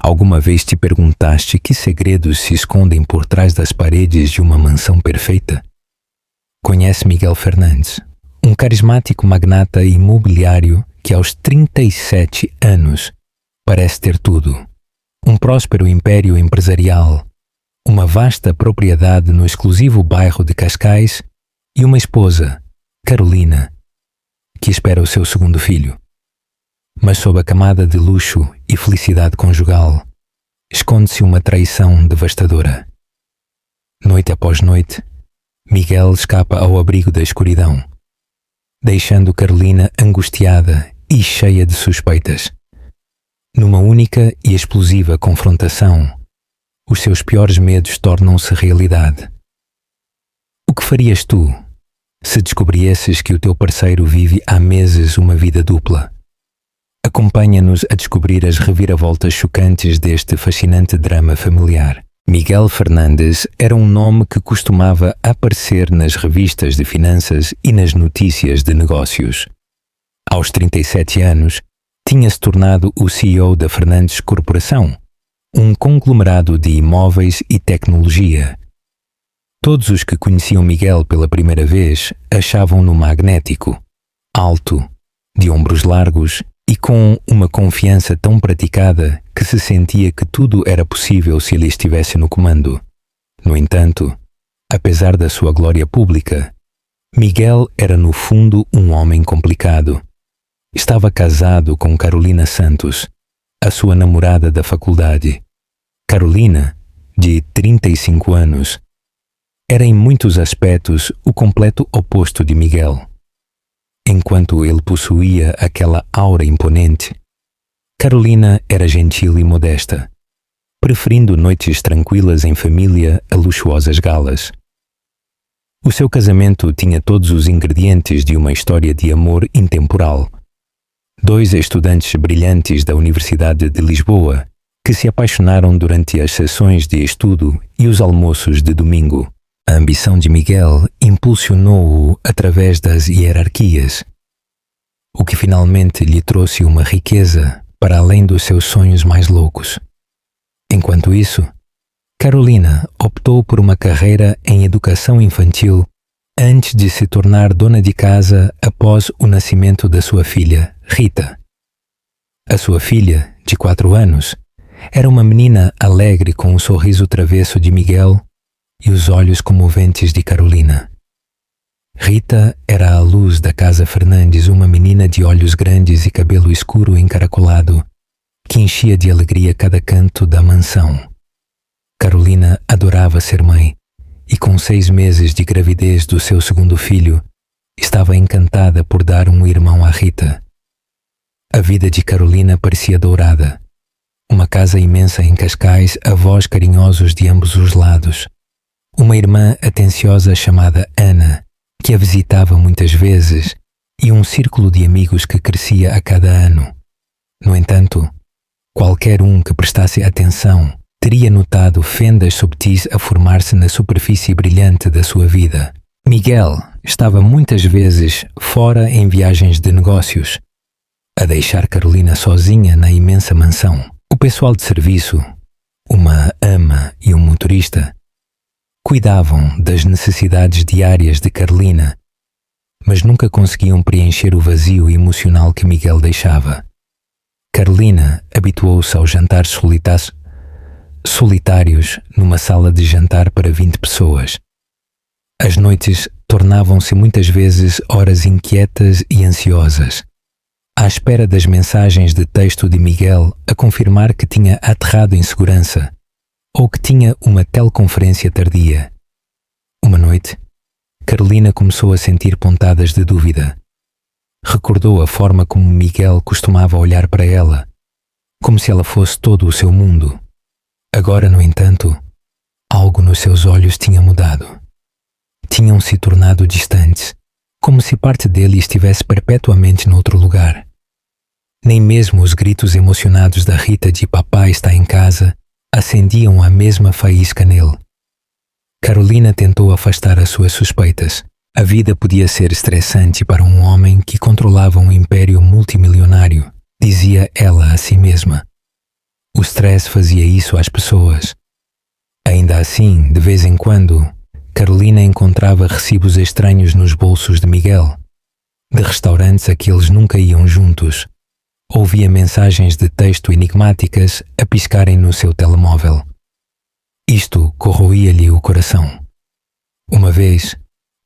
Alguma vez te perguntaste que segredos se escondem por trás das paredes de uma mansão perfeita? Conhece Miguel Fernandes, um carismático magnata imobiliário que aos 37 anos parece ter tudo. Um próspero império empresarial, uma vasta propriedade no exclusivo bairro de Cascais e uma esposa, Carolina, que espera o seu segundo filho. Mas sob a camada de luxo e felicidade conjugal, esconde-se uma traição devastadora. Noite após noite, Miguel escapa ao abrigo da escuridão, deixando Carolina angustiada e cheia de suspeitas. Numa única e explosiva confrontação, os seus piores medos tornam-se realidade. O que farias tu se descobriesses que o teu parceiro vive há meses uma vida dupla? Acompanha-nos a descobrir as reviravoltas chocantes deste fascinante drama familiar. Miguel Fernandes era um nome que costumava aparecer nas revistas de finanças e nas notícias de negócios. Aos 37 anos, tinha-se tornado o CEO da Fernandes Corporação, um conglomerado de imóveis e tecnologia. Todos os que conheciam Miguel pela primeira vez achavam-no magnético, alto, de ombros largos e com uma confiança tão praticada que se sentia que tudo era possível se ele estivesse no comando. No entanto, apesar da sua glória pública, Miguel era no fundo um homem complicado. Estava casado com Carolina Santos, a sua namorada da faculdade. Carolina, de 35 anos, era em muitos aspectos o completo oposto de Miguel. Enquanto ele possuía aquela aura imponente, Carolina era gentil e modesta, preferindo noites tranquilas em família a luxuosas galas. O seu casamento tinha todos os ingredientes de uma história de amor intemporal. Dois estudantes brilhantes da Universidade de Lisboa que se apaixonaram durante as sessões de estudo e os almoços de domingo. A ambição de Miguel impulsionou-o através das hierarquias, o que finalmente lhe trouxe uma riqueza para além dos seus sonhos mais loucos. Enquanto isso, Carolina optou por uma carreira em educação infantil antes de se tornar dona de casa após o nascimento da sua filha, Rita. A sua filha, de 4 anos, era uma menina alegre com o sorriso travesso de Miguel e os olhos comoventes de Carolina. Rita era a luz da casa Fernandes, uma menina de olhos grandes e cabelo escuro encaracolado, que enchia de alegria cada canto da mansão. Carolina adorava ser mãe e, com 6 meses de gravidez do seu segundo filho, estava encantada por dar um irmão a Rita. A vida de Carolina parecia dourada. Uma casa imensa em Cascais, avós carinhosos de ambos os lados. Uma irmã atenciosa chamada Ana, que a visitava muitas vezes, e um círculo de amigos que crescia a cada ano. No entanto, qualquer um que prestasse atenção teria notado fendas subtis a formar-se na superfície brilhante da sua vida. Miguel estava muitas vezes fora em viagens de negócios, a deixar Carolina sozinha na imensa mansão. O pessoal de serviço, uma ama e um motorista, cuidavam das necessidades diárias de Carolina, mas nunca conseguiam preencher o vazio emocional que Miguel deixava. Carolina habituou-se aos jantares solitários numa sala de jantar para 20 pessoas. As noites tornavam-se muitas vezes horas inquietas e ansiosas, à espera das mensagens de texto de Miguel a confirmar que tinha aterrado em segurança ou que tinha uma teleconferência tardia. Uma noite, Carolina começou a sentir pontadas de dúvida. Recordou a forma como Miguel costumava olhar para ela, como se ela fosse todo o seu mundo. Agora, no entanto, algo nos seus olhos tinha mudado. Tinham se tornado distantes, como se parte dele estivesse perpetuamente noutro lugar. Nem mesmo os gritos emocionados da Rita de "Papai está em casa" acendiam a mesma faísca nele. Carolina tentou afastar as suas suspeitas. A vida podia ser estressante para um homem que controlava um império multimilionário, dizia ela a si mesma. O stress fazia isso às pessoas. Ainda assim, de vez em quando, Carolina encontrava recibos estranhos nos bolsos de Miguel, de restaurantes a que eles nunca iam juntos. Ouvia mensagens de texto enigmáticas a piscarem no seu telemóvel. Isto corroía-lhe o coração. Uma vez,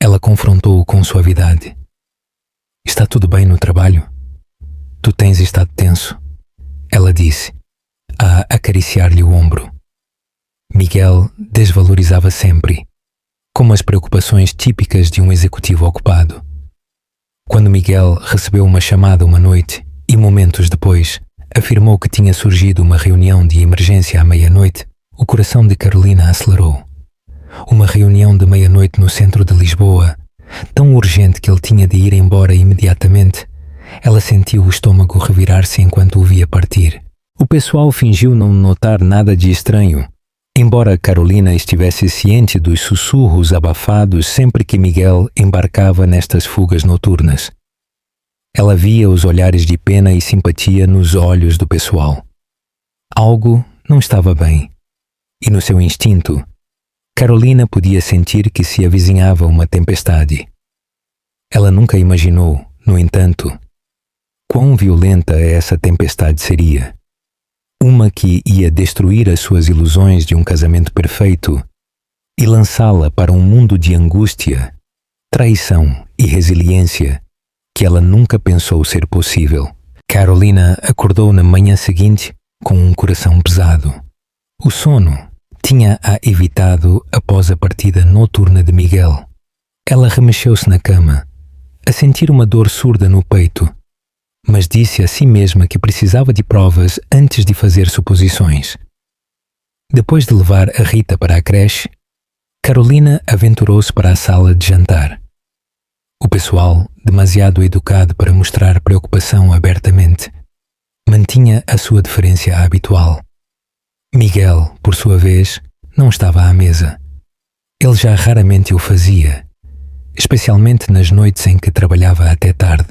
ela confrontou-o com suavidade. Está tudo bem no trabalho? Tu tens estado tenso? Ela disse, a acariciar-lhe o ombro. Miguel desvalorizava sempre, como as preocupações típicas de um executivo ocupado. Quando Miguel recebeu uma chamada uma noite e momentos depois afirmou que tinha surgido uma reunião de emergência à meia-noite, o coração de Carolina acelerou. Uma reunião de meia-noite no centro de Lisboa, tão urgente que ele tinha de ir embora imediatamente. Ela sentiu o estômago revirar-se enquanto o via partir. O pessoal fingiu não notar nada de estranho, embora Carolina estivesse ciente dos sussurros abafados sempre que Miguel embarcava nestas fugas noturnas. Ela via os olhares de pena e simpatia nos olhos do pessoal. Algo não estava bem, e no seu instinto, Carolina podia sentir que se avizinhava uma tempestade. Ela nunca imaginou, no entanto, quão violenta essa tempestade seria. Uma que ia destruir as suas ilusões de um casamento perfeito e lançá-la para um mundo de angústia, traição e resiliência que ela nunca pensou ser possível. Carolina acordou na manhã seguinte com um coração pesado. O sono tinha-a evitado após a partida noturna de Miguel. Ela remexeu-se na cama, a sentir uma dor surda no peito, mas disse a si mesma que precisava de provas antes de fazer suposições. Depois de levar a Rita para a creche, Carolina aventurou-se para a sala de jantar. O pessoal, demasiado educado para mostrar preocupação abertamente, mantinha a sua deferência habitual. Miguel, por sua vez, não estava à mesa. Ele já raramente o fazia, especialmente nas noites em que trabalhava até tarde.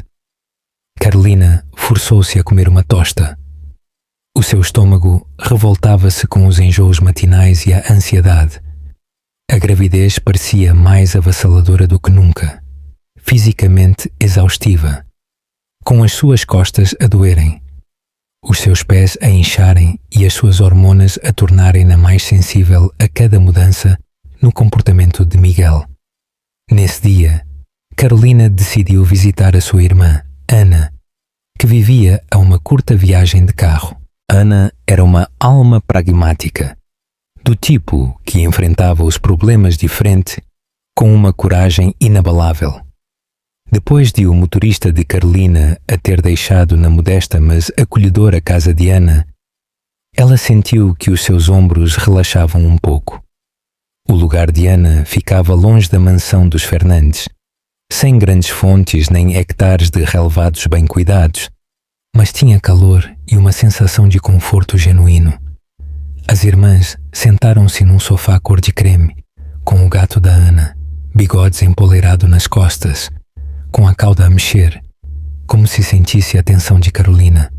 Carolina forçou-se a comer uma tosta. O seu estômago revoltava-se com os enjoos matinais e a ansiedade. A gravidez parecia mais avassaladora do que nunca, fisicamente exaustiva, com as suas costas a doerem, os seus pés a incharem e as suas hormonas a tornarem-na mais sensível a cada mudança no comportamento de Miguel. Nesse dia, Carolina decidiu visitar a sua irmã, Ana, que vivia a uma curta viagem de carro. Ana era uma alma pragmática, do tipo que enfrentava os problemas de frente com uma coragem inabalável. Depois de o motorista de Carolina a ter deixado na modesta mas acolhedora casa de Ana, ela sentiu que os seus ombros relaxavam um pouco. O lugar de Ana ficava longe da mansão dos Fernandes, sem grandes fontes nem hectares de relevados bem cuidados, mas tinha calor e uma sensação de conforto genuíno. As irmãs sentaram-se num sofá cor de creme, com o gato da Ana, bigodes empoleirado nas costas, com a cauda a mexer, como se sentisse a tensão de Carolina.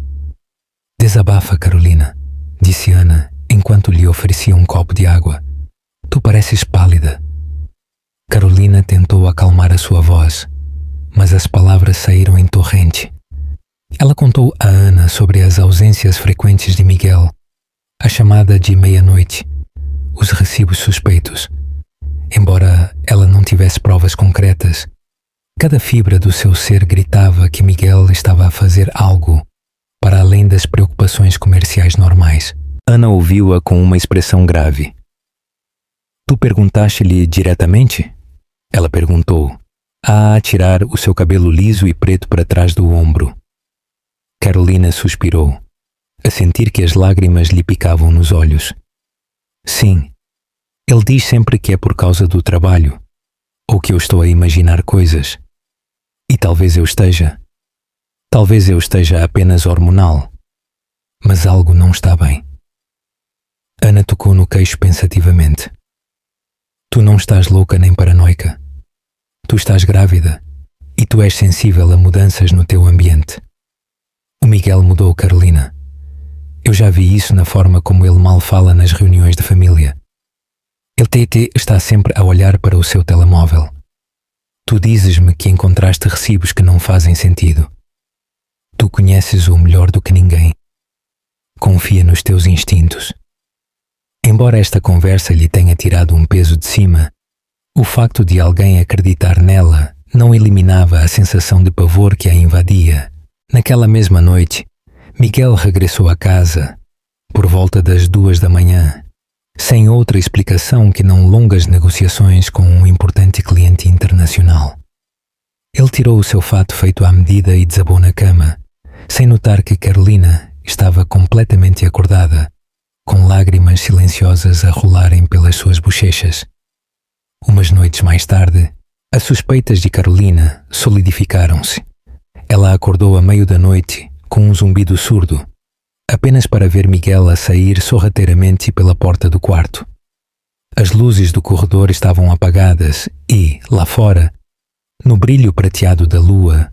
Desabafa, Carolina, disse Ana, enquanto lhe oferecia um copo de água. Tu pareces pálida. Carolina tentou acalmar a sua voz, mas as palavras saíram em torrente. Ela contou a Ana sobre as ausências frequentes de Miguel, a chamada de meia-noite, os recibos suspeitos. Embora ela não tivesse provas concretas, cada fibra do seu ser gritava que Miguel estava a fazer algo para além das preocupações comerciais normais. Ana ouviu-a com uma expressão grave. Tu perguntaste-lhe diretamente? Ela perguntou, a atirar o seu cabelo liso e preto para trás do ombro. Carolina suspirou, a sentir que as lágrimas lhe picavam nos olhos. Sim, ele diz sempre que é por causa do trabalho, ou que eu estou a imaginar coisas. E talvez eu esteja apenas hormonal, mas algo não está bem. Ana tocou no queixo pensativamente. Tu não estás louca nem paranoica. Tu estás grávida e tu és sensível a mudanças no teu ambiente. O Miguel mudou, Carolina. Eu já vi isso na forma como ele mal fala nas reuniões de família. Ele está sempre a olhar para o seu telemóvel. Tu dizes-me que encontraste recibos que não fazem sentido. Tu conheces-o melhor do que ninguém. Confia nos teus instintos. Embora esta conversa lhe tenha tirado um peso de cima, o facto de alguém acreditar nela não eliminava a sensação de pavor que a invadia. Naquela mesma noite, Miguel regressou a casa, por volta das 2 da manhã, sem outra explicação que não longas negociações com um importante cliente internacional. Ele tirou o seu fato feito à medida e desabou na cama, sem notar que Carolina estava completamente acordada, com lágrimas silenciosas a rolarem pelas suas bochechas. Umas noites mais tarde, as suspeitas de Carolina solidificaram-se. Ela acordou à meio da noite com um zumbido surdo, apenas para ver Miguel a sair sorrateiramente pela porta do quarto. As luzes do corredor estavam apagadas e, lá fora, no brilho prateado da lua,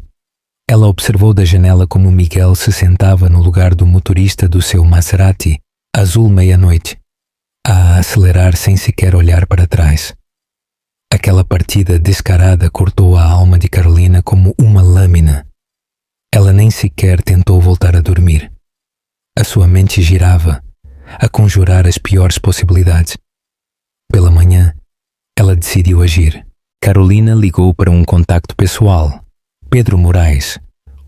ela observou da janela como Miguel se sentava no lugar do motorista do seu Maserati, azul meia-noite, a acelerar sem sequer olhar para trás. Aquela partida descarada cortou a alma de Carolina como uma lâmina. Ela nem sequer tentou voltar a dormir. A sua mente girava, a conjurar as piores possibilidades. Pela manhã, ela decidiu agir. Carolina ligou para um contacto pessoal, Pedro Moraes,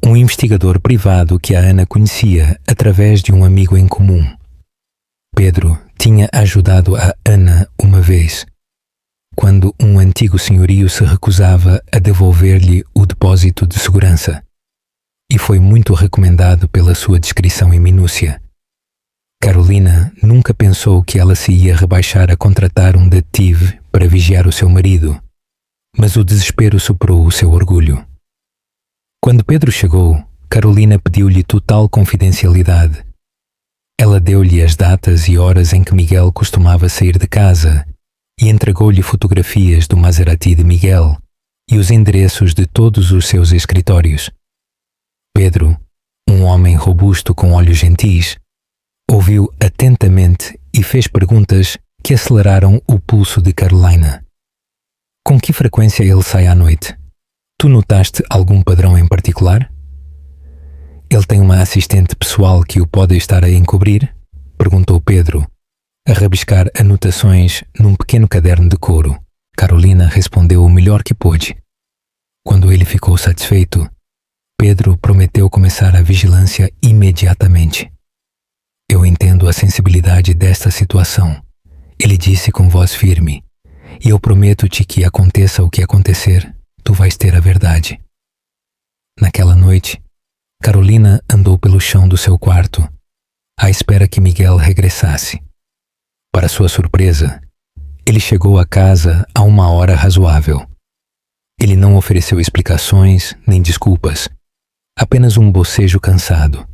um investigador privado que a Ana conhecia através de um amigo em comum. Pedro tinha ajudado a Ana uma vez, quando um antigo senhorio se recusava a devolver-lhe o depósito de segurança, e foi muito recomendado pela sua descrição em minúcia. Carolina nunca pensou que ela se ia rebaixar a contratar um detetive para vigiar o seu marido, mas o desespero superou o seu orgulho. Quando Pedro chegou, Carolina pediu-lhe total confidencialidade. Ela deu-lhe as datas e horas em que Miguel costumava sair de casa e entregou-lhe fotografias do Maserati de Miguel e os endereços de todos os seus escritórios. Pedro, um homem robusto com olhos gentis, ouviu atentamente e fez perguntas que aceleraram o pulso de Carolina. Com que frequência ele sai à noite? Tu notaste algum padrão em particular? Ele tem uma assistente pessoal que o pode estar a encobrir? Perguntou Pedro, a rabiscar anotações num pequeno caderno de couro. Carolina respondeu o melhor que pôde. Quando ele ficou satisfeito, Pedro prometeu começar a vigilância imediatamente. Eu entendo a sensibilidade desta situação, ele disse com voz firme, e eu prometo-te que aconteça o que acontecer, tu vais ter a verdade. Naquela noite, Carolina andou pelo chão do seu quarto, à espera que Miguel regressasse. Para sua surpresa, ele chegou à casa a uma hora razoável. Ele não ofereceu explicações nem desculpas, apenas um bocejo cansado.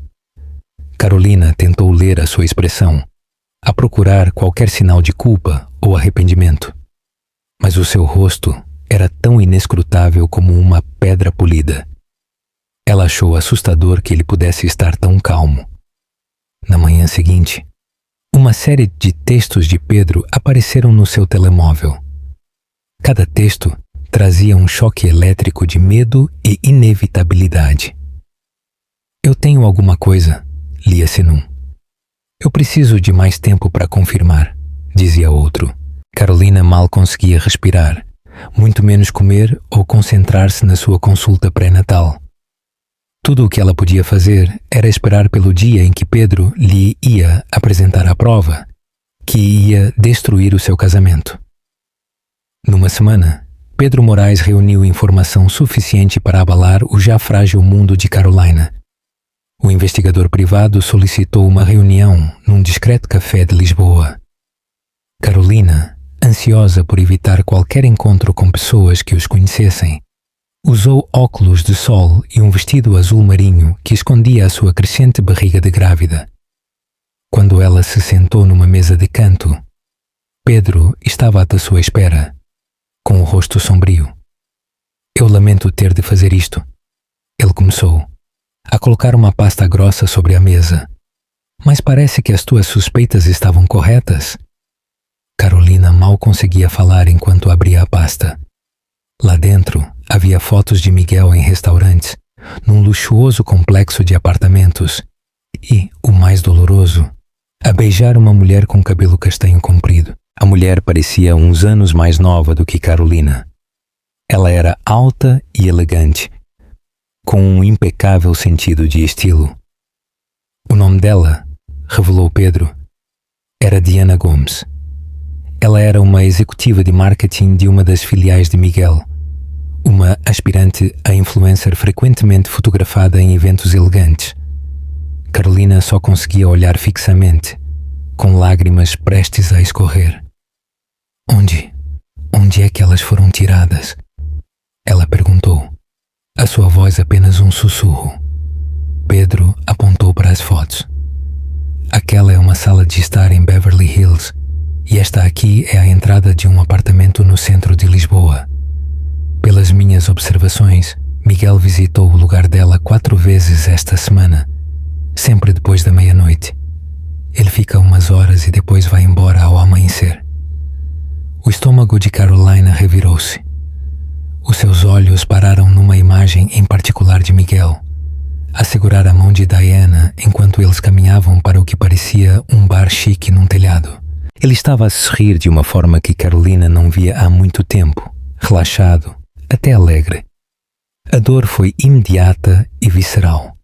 Carolina tentou ler a sua expressão, a procurar qualquer sinal de culpa ou arrependimento. Mas o seu rosto era tão inescrutável como uma pedra polida. Ela achou assustador que ele pudesse estar tão calmo. Na manhã seguinte, uma série de textos de Pedro apareceram no seu telemóvel. Cada texto trazia um choque elétrico de medo e inevitabilidade. Eu tenho alguma coisa, lia-se num. Eu preciso de mais tempo para confirmar, dizia outro. Carolina mal conseguia respirar, muito menos comer ou concentrar-se na sua consulta pré-natal. Tudo o que ela podia fazer era esperar pelo dia em que Pedro lhe ia apresentar a prova, que ia destruir o seu casamento. Numa semana, Pedro Moraes reuniu informação suficiente para abalar o já frágil mundo de Carolina. O investigador privado solicitou uma reunião num discreto café de Lisboa. Carolina, ansiosa por evitar qualquer encontro com pessoas que os conhecessem, usou óculos de sol e um vestido azul marinho que escondia a sua crescente barriga de grávida. Quando ela se sentou numa mesa de canto, Pedro estava à sua espera, com o rosto sombrio. Eu lamento ter de fazer isto. Ele começou a colocar uma pasta grossa sobre a mesa. Mas parece que as tuas suspeitas estavam corretas. Carolina mal conseguia falar enquanto abria a pasta. Lá dentro havia fotos de Miguel em restaurantes, num luxuoso complexo de apartamentos e, o mais doloroso, a beijar uma mulher com cabelo castanho comprido. A mulher parecia uns anos mais nova do que Carolina. Ela era alta e elegante, com um impecável sentido de estilo. O nome dela, revelou Pedro, era Diana Gomes. Ela era uma executiva de marketing de uma das filiais de Miguel, uma aspirante a influencer frequentemente fotografada em eventos elegantes. Carolina só conseguia olhar fixamente, com lágrimas prestes a escorrer. Onde é que elas foram tiradas? Ela perguntou, a sua voz apenas um sussurro. Pedro apontou para as fotos. Aquela é uma sala de estar em Beverly Hills e esta aqui é a entrada de um apartamento no centro de Lisboa. Pelas minhas observações, Miguel visitou o lugar dela 4 vezes esta semana, sempre depois da meia-noite. Ele fica umas horas e depois vai embora ao amanhecer. O estômago de Carolina revirou-se. Os seus olhos pararam numa imagem em particular de Miguel, a segurar a mão de Diana enquanto eles caminhavam para o que parecia um bar chique num telhado. Ele estava a sorrir de uma forma que Carolina não via há muito tempo, relaxado, até alegre. A dor foi imediata e visceral.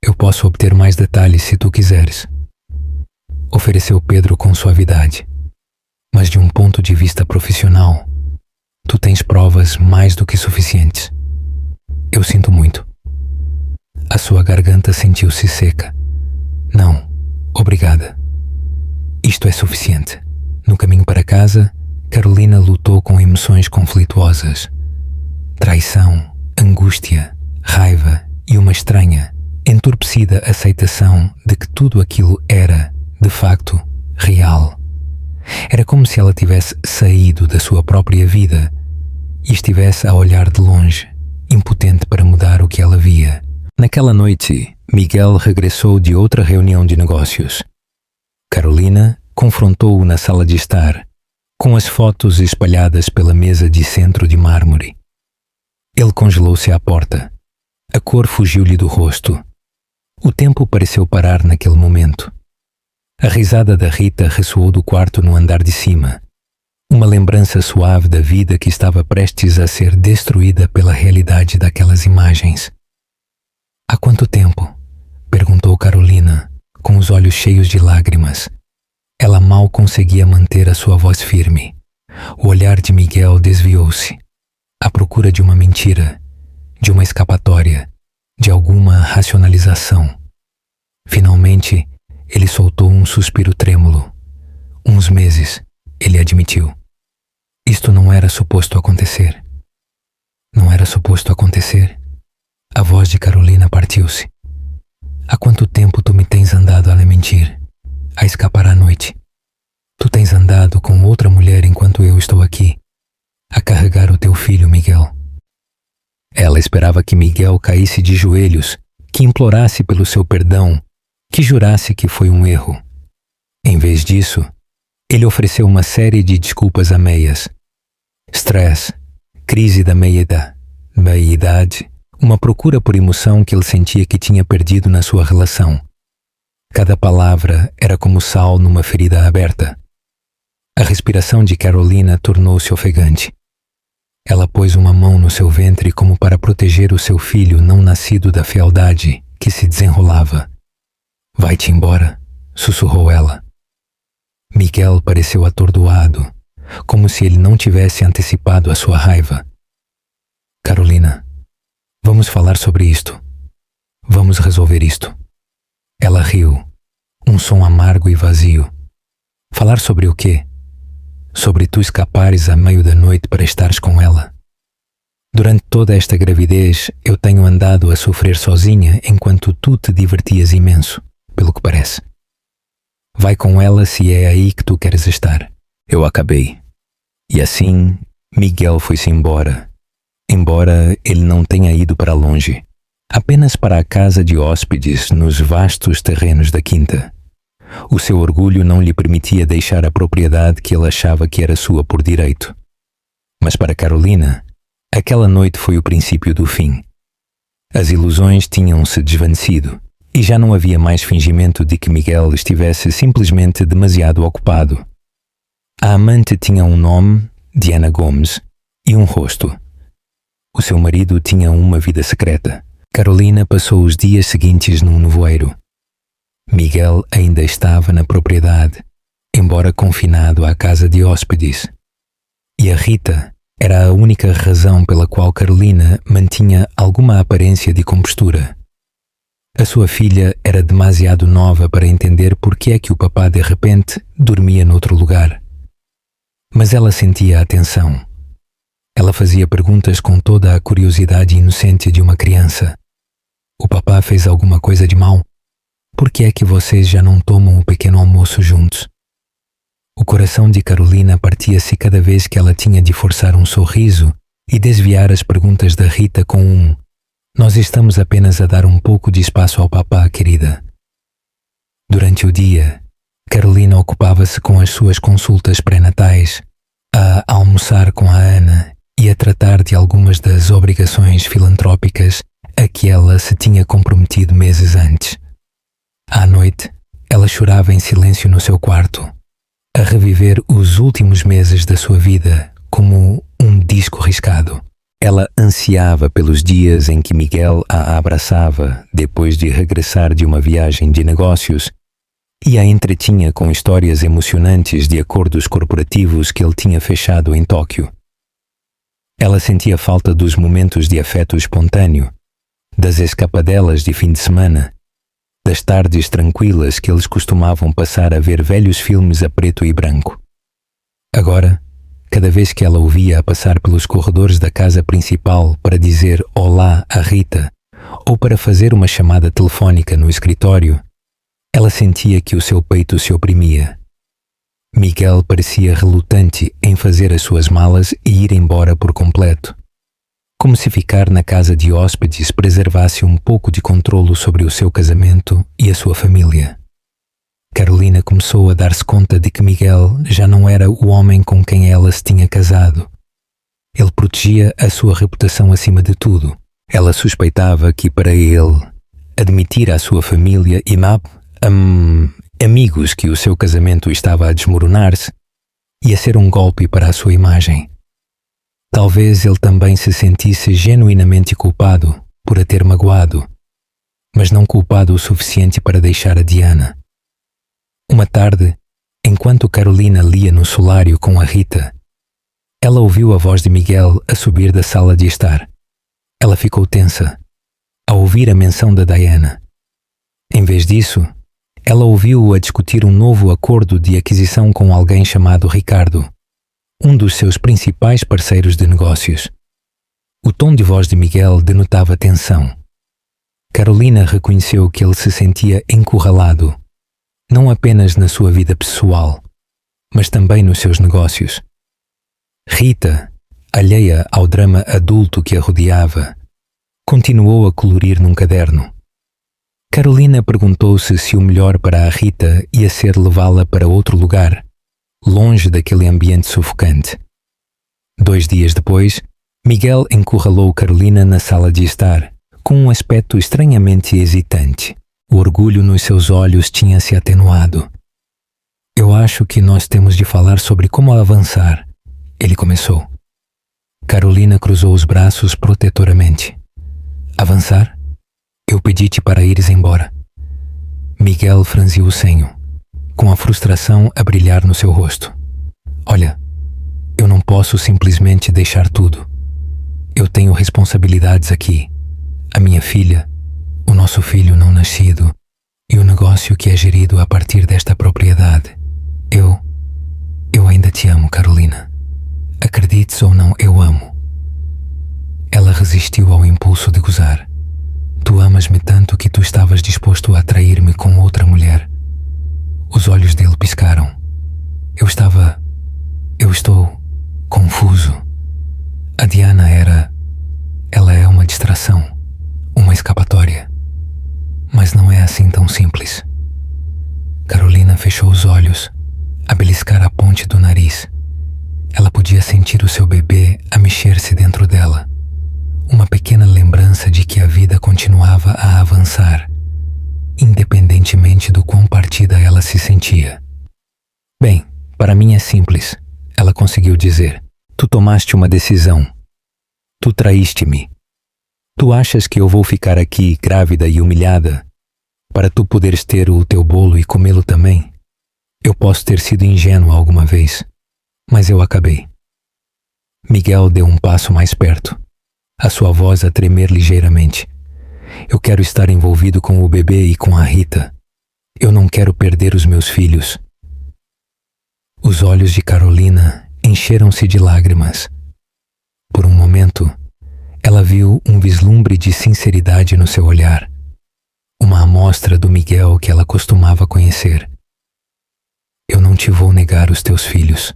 Eu posso obter mais detalhes se tu quiseres, ofereceu Pedro com suavidade. Mas de um ponto de vista profissional, tu tens provas mais do que suficientes. Eu sinto muito. A sua garganta sentiu-se seca. Não, obrigada. Isto é suficiente. No caminho para casa, Carolina lutou com emoções conflituosas. Traição, angústia, raiva e uma estranha, entorpecida aceitação de que tudo aquilo era, de facto, real. Era como se ela tivesse saído da sua própria vida e estivesse a olhar de longe, impotente para mudar o que ela via. Naquela noite, Miguel regressou de outra reunião de negócios. Carolina confrontou-o na sala de estar, com as fotos espalhadas pela mesa de centro de mármore. Ele congelou-se à porta. A cor fugiu-lhe do rosto. O tempo pareceu parar naquele momento. A risada da Rita ressoou do quarto no andar de cima. Uma lembrança suave da vida que estava prestes a ser destruída pela realidade daquelas imagens. Há quanto tempo? Perguntou Carolina, com os olhos cheios de lágrimas. Ela mal conseguia manter a sua voz firme. O olhar de Miguel desviou-se, à procura de uma mentira, de uma escapatória, de alguma racionalização. Finalmente, ele soltou um suspiro trêmulo. Uns meses, ele admitiu. Isto não era suposto acontecer. Não era suposto acontecer? A voz de Carolina partiu-se. Há quanto tempo tu me tens andado a mentir, a escapar à noite? Tu tens andado com outra mulher enquanto eu estou aqui, a carregar o teu filho, Miguel. Ela esperava que Miguel caísse de joelhos, que implorasse pelo seu perdão, que jurasse que foi um erro. Em vez disso, ele ofereceu uma série de desculpas a meias. Stress, crise da meia-idade, uma procura por emoção que ele sentia que tinha perdido na sua relação. Cada palavra era como sal numa ferida aberta. A respiração de Carolina tornou-se ofegante. Ela pôs uma mão no seu ventre como para proteger o seu filho não nascido da fealdade que se desenrolava. Vai-te embora, sussurrou ela. Miguel pareceu atordoado, como se ele não tivesse antecipado a sua raiva. Carolina, vamos falar sobre isto. Vamos resolver isto. Ela riu, um som amargo e vazio. Falar sobre o quê? Sobre tu escapares a meio da noite para estares com ela? Durante toda esta gravidez, eu tenho andado a sofrer sozinha enquanto tu te divertias imenso, pelo que parece. Vai com ela se é aí que tu queres estar. Eu acabei. E assim, Miguel foi-se embora. Embora ele não tenha ido para longe. apenas para a casa de hóspedes nos vastos terrenos da quinta. O seu orgulho não lhe permitia deixar a propriedade que ele achava que era sua por direito. Mas para Carolina, aquela noite foi o princípio do fim. As ilusões tinham-se desvanecido e já não havia mais fingimento de que Miguel estivesse simplesmente demasiado ocupado. A amante tinha um nome, Diana Gomes, e um rosto. O seu marido tinha uma vida secreta. Carolina passou os dias seguintes num nevoeiro. Miguel ainda estava na propriedade, embora confinado à casa de hóspedes. E a Rita era a única razão pela qual Carolina mantinha alguma aparência de compostura. A sua filha era demasiado nova para entender por que é que o papá de repente dormia noutro lugar. Mas ela sentia a atenção. Ela fazia perguntas com toda a curiosidade inocente de uma criança. O papá fez alguma coisa de mal? Por que é que vocês já não tomam o pequeno almoço juntos? O coração de Carolina partia-se cada vez que ela tinha de forçar um sorriso e desviar as perguntas da Rita com um "Nós estamos apenas a dar um pouco de espaço ao papá, querida." Durante o dia, Carolina ocupava-se com as suas consultas pré-natais, a almoçar com a Ana e a tratar de algumas das obrigações filantrópicas a que ela se tinha comprometido meses antes. À noite, ela chorava em silêncio no seu quarto, a reviver os últimos meses da sua vida como um disco riscado. Ela ansiava pelos dias em que Miguel a abraçava depois de regressar de uma viagem de negócios e a entretinha com histórias emocionantes de acordos corporativos que ele tinha fechado em Tóquio. Ela sentia falta dos momentos de afeto espontâneo, das escapadelas de fim de semana, das tardes tranquilas que eles costumavam passar a ver velhos filmes a preto e branco. Agora, cada vez que ela o via a passar pelos corredores da casa principal para dizer olá a Rita ou para fazer uma chamada telefónica no escritório, ela sentia que o seu peito se oprimia. Miguel parecia relutante em fazer as suas malas e ir embora por completo, como se ficar na casa de hóspedes preservasse um pouco de controlo sobre o seu casamento e a sua família. Carolina começou a dar-se conta de que Miguel já não era o homem com quem ela se tinha casado. Ele protegia a sua reputação acima de tudo. Ela suspeitava que para ele admitir à sua família e amigos que o seu casamento estava a desmoronar-se ia ser um golpe para a sua imagem. Talvez ele também se sentisse genuinamente culpado por a ter magoado, mas não culpado o suficiente para deixar a Diana. Uma tarde, enquanto Carolina lia no solário com a Rita, ela ouviu a voz de Miguel a subir da sala de estar. Ela ficou tensa ao ouvir a menção da Diana. Em vez disso, ela ouviu-o a discutir um novo acordo de aquisição com alguém chamado Ricardo, um dos seus principais parceiros de negócios. O tom de voz de Miguel denotava tensão. Carolina reconheceu que ele se sentia encurralado, não apenas na sua vida pessoal, mas também nos seus negócios. Rita, alheia ao drama adulto que a rodeava, continuou a colorir num caderno. Carolina perguntou-se se o melhor para a Rita ia ser levá-la para outro lugar, longe daquele ambiente sufocante. 2 dias depois, Miguel encurralou Carolina na sala de estar, com um aspecto estranhamente hesitante. O orgulho nos seus olhos tinha se atenuado. "Eu acho que nós temos de falar sobre como avançar", ele começou. Carolina cruzou os braços protetoramente. "Avançar? Eu pedi-te para ires embora." Miguel franziu o senho, com a frustração a brilhar no seu rosto. "Olha, eu não posso simplesmente deixar tudo. Eu tenho responsabilidades aqui. A minha filha, o nosso filho não nascido e o negócio que é gerido a partir desta propriedade. Eu ainda te amo, Carolina. Acredites ou não, eu amo." Ela resistiu ao impulso de gozar. "Tu amas-me tanto que tu estavas disposto a trair-me com outra mulher." Os olhos dele piscaram. Eu estou confuso. A Diana ela é uma distração, uma escapatória." olhos, a beliscar a ponte do nariz. Ela podia sentir o seu bebê a mexer-se dentro dela. Uma pequena lembrança de que a vida continuava a avançar, independentemente do quão partida ela se sentia. Bem, para mim é simples, ela conseguiu dizer. Tu tomaste uma decisão. Tu traíste-me. Tu achas que eu vou ficar aqui grávida e humilhada para tu poderes ter o teu bolo e comê-lo também? Eu posso ter sido ingênua alguma vez, mas eu acabei. Miguel deu um passo mais perto, a sua voz a tremer ligeiramente. Eu quero estar envolvido com o bebê e com a Rita. Eu não quero perder os meus filhos. Os olhos de Carolina encheram-se de lágrimas. Por um momento, ela viu um vislumbre de sinceridade no seu olhar, uma amostra do Miguel que ela costumava conhecer. Eu não te vou negar os teus filhos,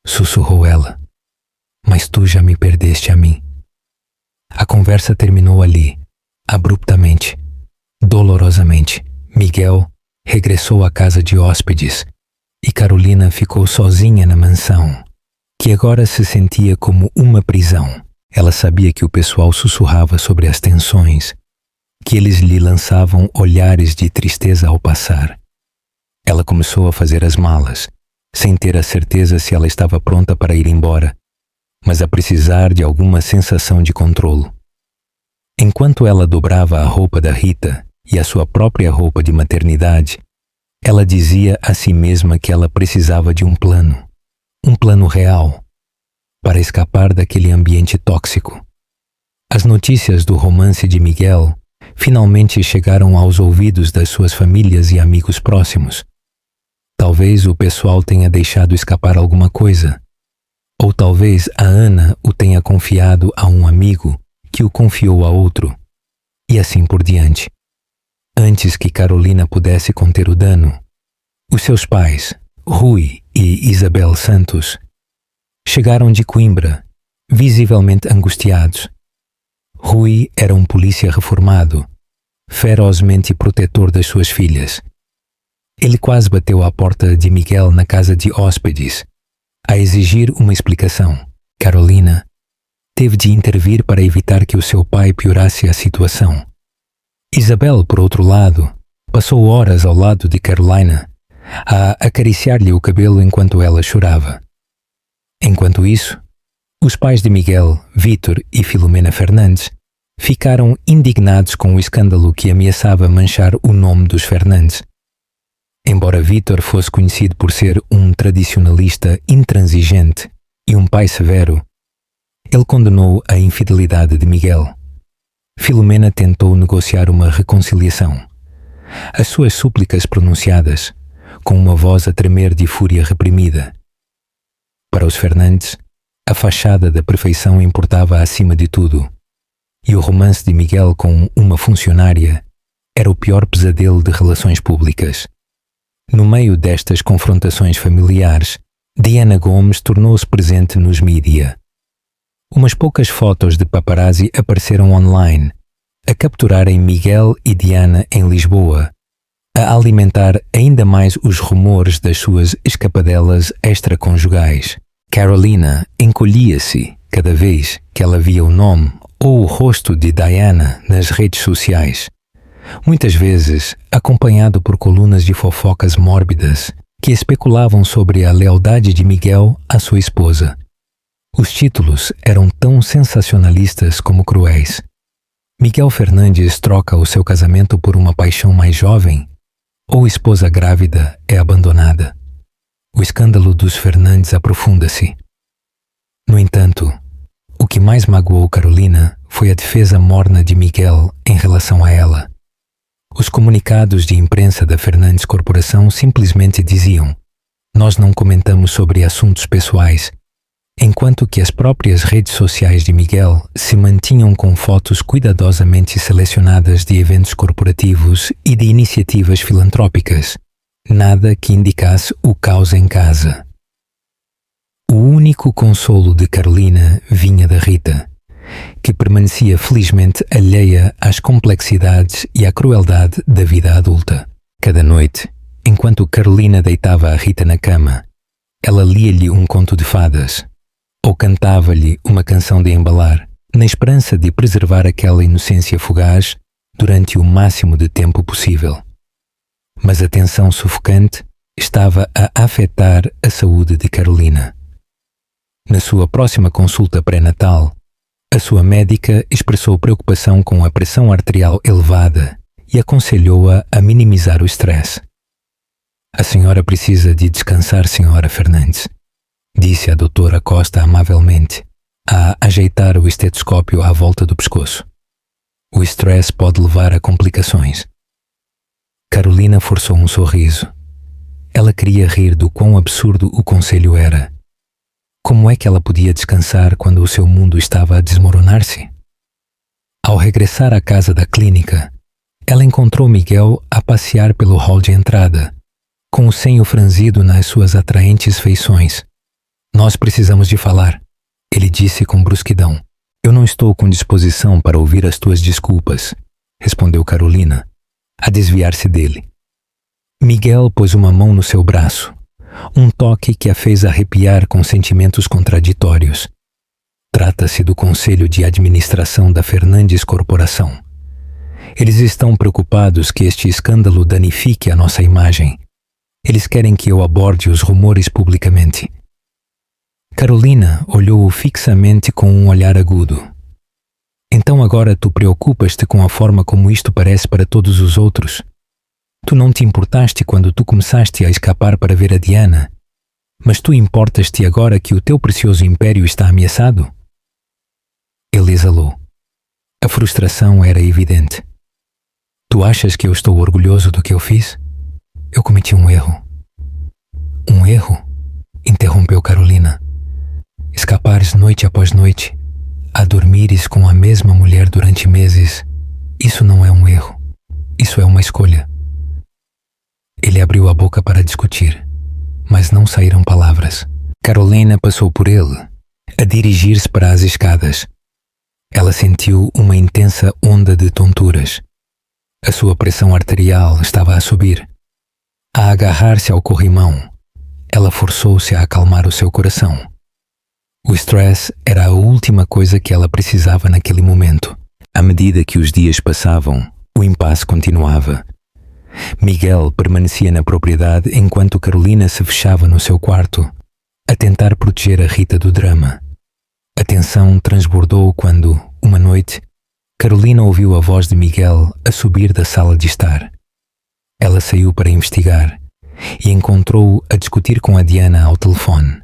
sussurrou ela, mas tu já me perdeste a mim. A conversa terminou ali, abruptamente, dolorosamente. Miguel regressou à casa de hóspedes e Carolina ficou sozinha na mansão, que agora se sentia como uma prisão. Ela sabia que o pessoal sussurrava sobre as tensões, que eles lhe lançavam olhares de tristeza ao passar. Ela começou a fazer as malas, sem ter a certeza se ela estava pronta para ir embora, mas a precisar de alguma sensação de controlo. Enquanto ela dobrava a roupa da Rita e a sua própria roupa de maternidade, ela dizia a si mesma que ela precisava de um plano real, para escapar daquele ambiente tóxico. As notícias do romance de Miguel finalmente chegaram aos ouvidos das suas famílias e amigos próximos. Talvez o pessoal tenha deixado escapar alguma coisa, ou talvez a Ana o tenha confiado a um amigo que o confiou a outro, e assim por diante. Antes que Carolina pudesse conter o dano, os seus pais, Rui e Isabel Santos, chegaram de Coimbra, visivelmente angustiados. Rui era um polícia reformado, ferozmente protetor das suas filhas. Ele quase bateu à porta de Miguel na casa de hóspedes, a exigir uma explicação. Carolina teve de intervir para evitar que o seu pai piorasse a situação. Isabel, por outro lado, passou horas ao lado de Carolina, a acariciar-lhe o cabelo enquanto ela chorava. Enquanto isso, os pais de Miguel, Vítor e Filomena Fernandes, ficaram indignados com o escândalo que ameaçava manchar o nome dos Fernandes. Embora Vítor fosse conhecido por ser um tradicionalista intransigente e um pai severo, ele condenou a infidelidade de Miguel. Filomena tentou negociar uma reconciliação. As suas súplicas pronunciadas, com uma voz a tremer de fúria reprimida. Para os Fernandes, a fachada da perfeição importava acima de tudo, e o romance de Miguel com uma funcionária era o pior pesadelo de relações públicas. No meio destas confrontações familiares, Diana Gomes tornou-se presente nos mídia. Umas poucas fotos de paparazzi apareceram online, a capturarem Miguel e Diana em Lisboa, a alimentar ainda mais os rumores das suas escapadelas extraconjugais. Carolina encolhia-se cada vez que ela via o nome ou o rosto de Diana nas redes sociais, muitas vezes acompanhado por colunas de fofocas mórbidas que especulavam sobre a lealdade de Miguel à sua esposa. Os títulos eram tão sensacionalistas como cruéis. Miguel Fernandes troca o seu casamento por uma paixão mais jovem, ou esposa grávida é abandonada. O escândalo dos Fernandes aprofunda-se. No entanto, o que mais magoou Carolina foi a defesa morna de Miguel em relação a ela. Os comunicados de imprensa da Fernandes Corporação simplesmente diziam: "Nós não comentamos sobre assuntos pessoais", enquanto que as próprias redes sociais de Miguel se mantinham com fotos cuidadosamente selecionadas de eventos corporativos e de iniciativas filantrópicas, nada que indicasse o caos em casa. O único consolo de Carolina vinha da Rita, que permanecia felizmente alheia às complexidades e à crueldade da vida adulta. Cada noite, Enquanto Carolina deitava a Rita na cama, ela lia-lhe um conto de fadas ou cantava-lhe uma canção de embalar, na esperança de preservar aquela inocência fugaz durante o máximo de tempo possível. Mas a tensão sufocante estava a afetar a saúde de Carolina. Na sua próxima consulta pré-natal, a sua médica expressou preocupação com a pressão arterial elevada e aconselhou-a a minimizar o estresse. A senhora precisa de descansar, senhora Fernandes, disse a doutora Costa amavelmente, a ajeitar o estetoscópio à volta do pescoço. O estresse pode levar a complicações. Carolina forçou um sorriso. Ela queria rir do quão absurdo o conselho era. Como é que ela podia descansar quando o seu mundo estava a desmoronar-se? Ao regressar à casa da clínica, ela encontrou Miguel a passear pelo hall de entrada, com o senho franzido nas suas atraentes feições. Nós precisamos de falar, ele disse com brusquidão. Eu não estou com disposição para ouvir as tuas desculpas, respondeu Carolina, a desviar-se dele. Miguel pôs uma mão no seu braço, um toque que a fez arrepiar com sentimentos contraditórios. Trata-se do Conselho de Administração da Fernandes Corporação. Eles estão preocupados que este escândalo danifique a nossa imagem. Eles querem que eu aborde os rumores publicamente. Carolina olhou-o fixamente com um olhar agudo. Então agora tu preocupas-te com a forma como isto parece para todos os outros? Tu não te importaste quando tu começaste a escapar para ver a Diana, mas tu importas-te agora que o teu precioso império está ameaçado? Ele exalou. A frustração era evidente. Tu achas que eu estou orgulhoso do que eu fiz? Eu cometi um erro. Um erro? Interrompeu Carolina. Escapares noite após noite, a dormires com a mesma mulher durante meses, isso não é um erro. Isso é uma escolha. Ele abriu a boca para discutir, mas não saíram palavras. Carolina passou por ele, a dirigir-se para as escadas. Ela sentiu uma intensa onda de tonturas. A sua pressão arterial estava a subir. A agarrar-se ao corrimão, ela forçou-se a acalmar o seu coração. O stress era a última coisa que ela precisava naquele momento. À medida que os dias passavam, o impasse continuava. Miguel permanecia na propriedade enquanto Carolina se fechava no seu quarto, a tentar proteger a Rita do drama. A tensão transbordou quando, uma noite, Carolina ouviu a voz de Miguel a subir da sala de estar. Ela saiu para investigar e encontrou-o a discutir com a Diana ao telefone.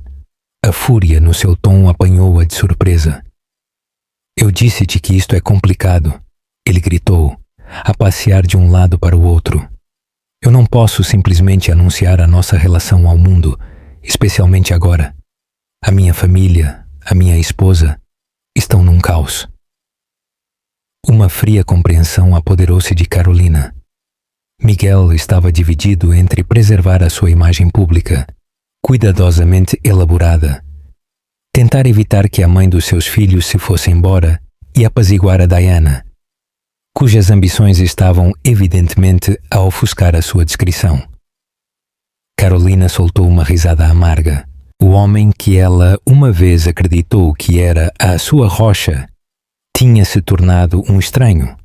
A fúria no seu tom apanhou-a de surpresa. Eu disse-te que isto é complicado, ele gritou, a passear de um lado para o outro. Eu não posso simplesmente anunciar a nossa relação ao mundo, especialmente agora. A minha família, a minha esposa, estão num caos. Uma fria compreensão apoderou-se de Carolina. Miguel estava dividido entre preservar a sua imagem pública, cuidadosamente elaborada, tentar evitar que a mãe dos seus filhos se fosse embora e apaziguar a Diana, cujas ambições estavam evidentemente a ofuscar a sua discrição. Carolina soltou uma risada amarga. O homem que ela uma vez acreditou que era a sua rocha tinha se tornado um estranho,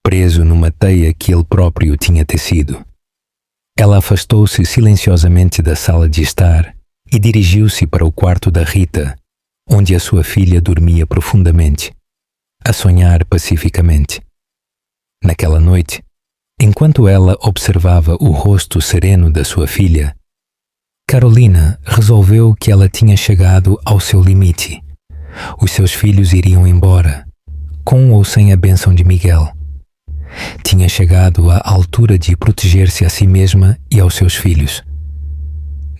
preso numa teia que ele próprio tinha tecido. Ela afastou-se silenciosamente da sala de estar e dirigiu-se para o quarto da Rita, onde a sua filha dormia profundamente, a sonhar pacificamente. Naquela noite, enquanto ela observava o rosto sereno da sua filha, Carolina resolveu que ela tinha chegado ao seu limite. Os seus filhos iriam embora, com ou sem a bênção de Miguel. Tinha chegado à altura de proteger-se a si mesma e aos seus filhos.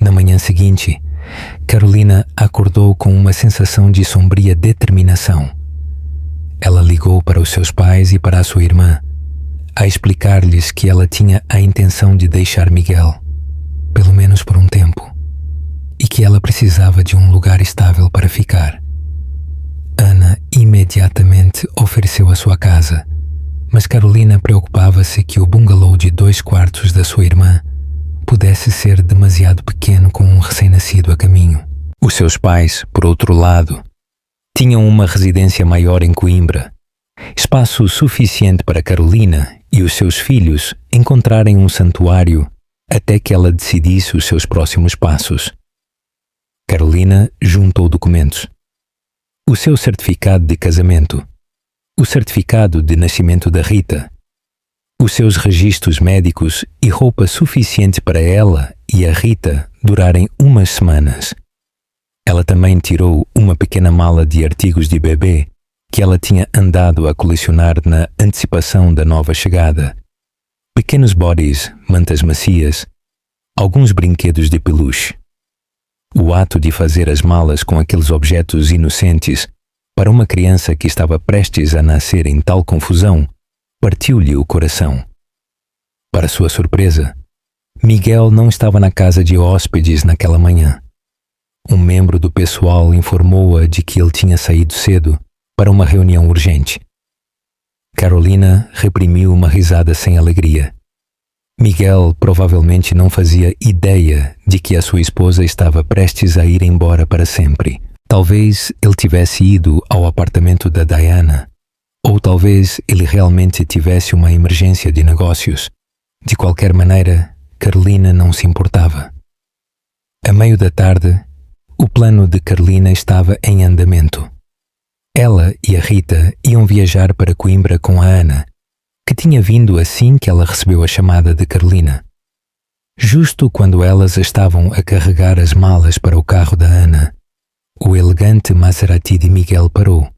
Na manhã seguinte, Carolina acordou com uma sensação de sombria determinação. Ela ligou para os seus pais e para a sua irmã, a explicar-lhes que ela tinha a intenção de deixar Miguel, pelo menos por um tempo, e que ela precisava de um lugar estável para ficar. Ana imediatamente ofereceu a sua casa, mas Carolina preocupava-se que o bungalow de 2 quartos da sua irmã pudesse ser demasiado pequeno com um recém-nascido a caminho. Os seus pais, por outro lado, tinham uma residência maior em Coimbra, espaço suficiente para Carolina e os seus filhos encontrarem um santuário até que ela decidisse os seus próximos passos. Carolina juntou documentos: o seu certificado de casamento, o certificado de nascimento da Rita, os seus registros médicos e roupa suficiente para ela e a Rita durarem umas semanas. Ela também tirou uma pequena mala de artigos de bebê que ela tinha andado a colecionar na antecipação da nova chegada. Pequenos bodies, mantas macias, alguns brinquedos de peluche. O ato de fazer as malas com aqueles objetos inocentes para uma criança que estava prestes a nascer em tal confusão partiu-lhe o coração. Para sua surpresa, Miguel não estava na casa de hóspedes naquela manhã. Um membro do pessoal informou-a de que ele tinha saído cedo para uma reunião urgente. Carolina reprimiu uma risada sem alegria. Miguel provavelmente não fazia ideia de que a sua esposa estava prestes a ir embora para sempre. Talvez ele tivesse ido ao apartamento da Diana, ou talvez ele realmente tivesse uma emergência de negócios. De qualquer maneira, Carolina não se importava. A meio da tarde, o plano de Carolina estava em andamento. Ela e a Rita iam viajar para Coimbra com a Ana, que tinha vindo assim que ela recebeu a chamada de Carolina. Justo quando elas estavam a carregar as malas para o carro da Ana, o elegante Maserati de Miguel parou.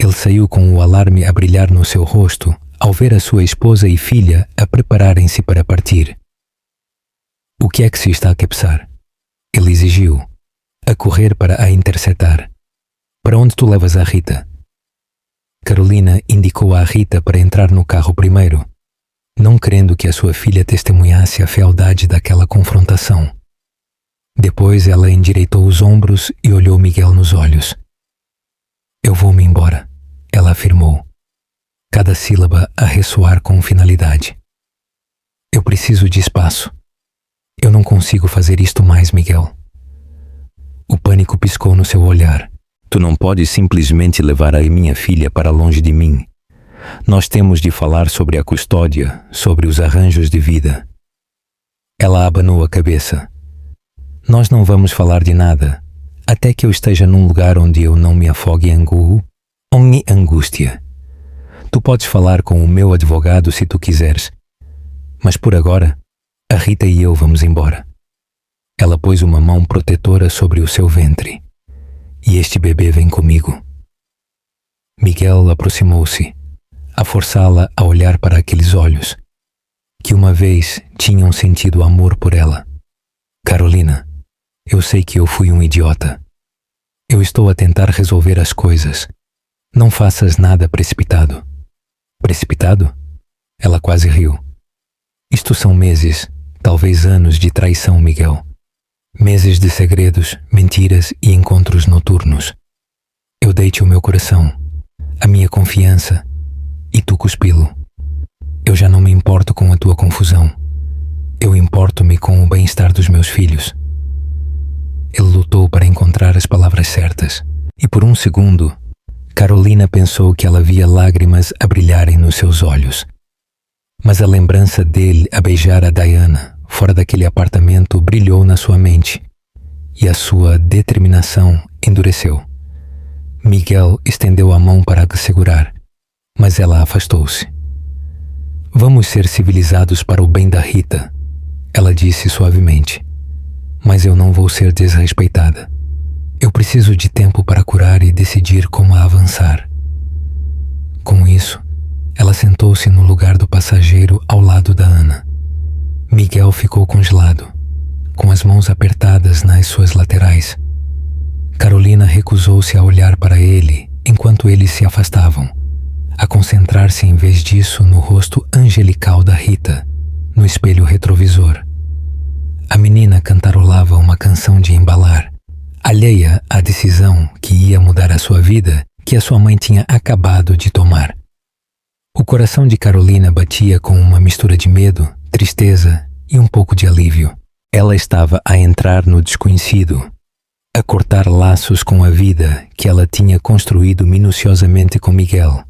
Ele saiu com o alarme a brilhar no seu rosto ao ver a sua esposa e filha a prepararem-se para partir. "O que é que se está a cabeçar?" ele exigiu, a correr para a interceptar. "Para onde tu levas a Rita?" Carolina indicou à Rita para entrar no carro primeiro, não querendo que a sua filha testemunhasse a fealdade daquela confrontação. Depois ela endireitou os ombros e olhou Miguel nos olhos. "Eu vou-me embora", ela afirmou, cada sílaba a ressoar com finalidade. "Eu preciso de espaço. Eu não consigo fazer isto mais, Miguel." O pânico piscou no seu olhar. "Tu não podes simplesmente levar a minha filha para longe de mim. Nós temos de falar sobre a custódia, sobre os arranjos de vida." Ela abanou a cabeça. "Nós não vamos falar de nada, até que eu esteja num lugar onde eu não me afogue em angústia. Tu podes falar com o meu advogado se tu quiseres, mas por agora, a Rita e eu vamos embora." Ela pôs uma mão protetora sobre o seu ventre. "E este bebê vem comigo." Miguel aproximou-se, a forçá-la a olhar para aqueles olhos, que uma vez tinham sentido amor por ela. "Carolina, eu sei que eu fui um idiota. Eu estou a tentar resolver as coisas. Não faças nada precipitado." "Precipitado?" Ela quase riu. "Isto são meses, talvez anos de traição, Miguel. Meses de segredos, mentiras e encontros noturnos. Eu dei-te o meu coração, a minha confiança, e tu cuspi-lo. Eu já não me importo com a tua confusão. Eu importo-me com o bem-estar dos meus filhos." Ele lutou para encontrar as palavras certas, e por um segundo, Carolina pensou que ela via lágrimas a brilharem nos seus olhos. Mas a lembrança dele a beijar a Diana fora daquele apartamento brilhou na sua mente, e a sua determinação endureceu. Miguel estendeu a mão para a segurar, mas ela afastou-se. "Vamos ser civilizados para o bem da Rita", ela disse suavemente. "Mas eu não vou ser desrespeitada. Eu preciso de tempo para curar e decidir como avançar." Com isso, ela sentou-se no lugar do passageiro ao lado da Ana. Miguel ficou congelado, com as mãos apertadas nas suas laterais. Carolina recusou-se a olhar para ele enquanto eles se afastavam, a concentrar-se em vez disso no rosto angelical da Rita, no espelho retrovisor. A menina cantarolava uma canção de embalar, alheia à decisão que ia mudar a sua vida que a sua mãe tinha acabado de tomar. O coração de Carolina batia com uma mistura de medo, tristeza e um pouco de alívio. Ela estava a entrar no desconhecido, a cortar laços com a vida que ela tinha construído minuciosamente com Miguel.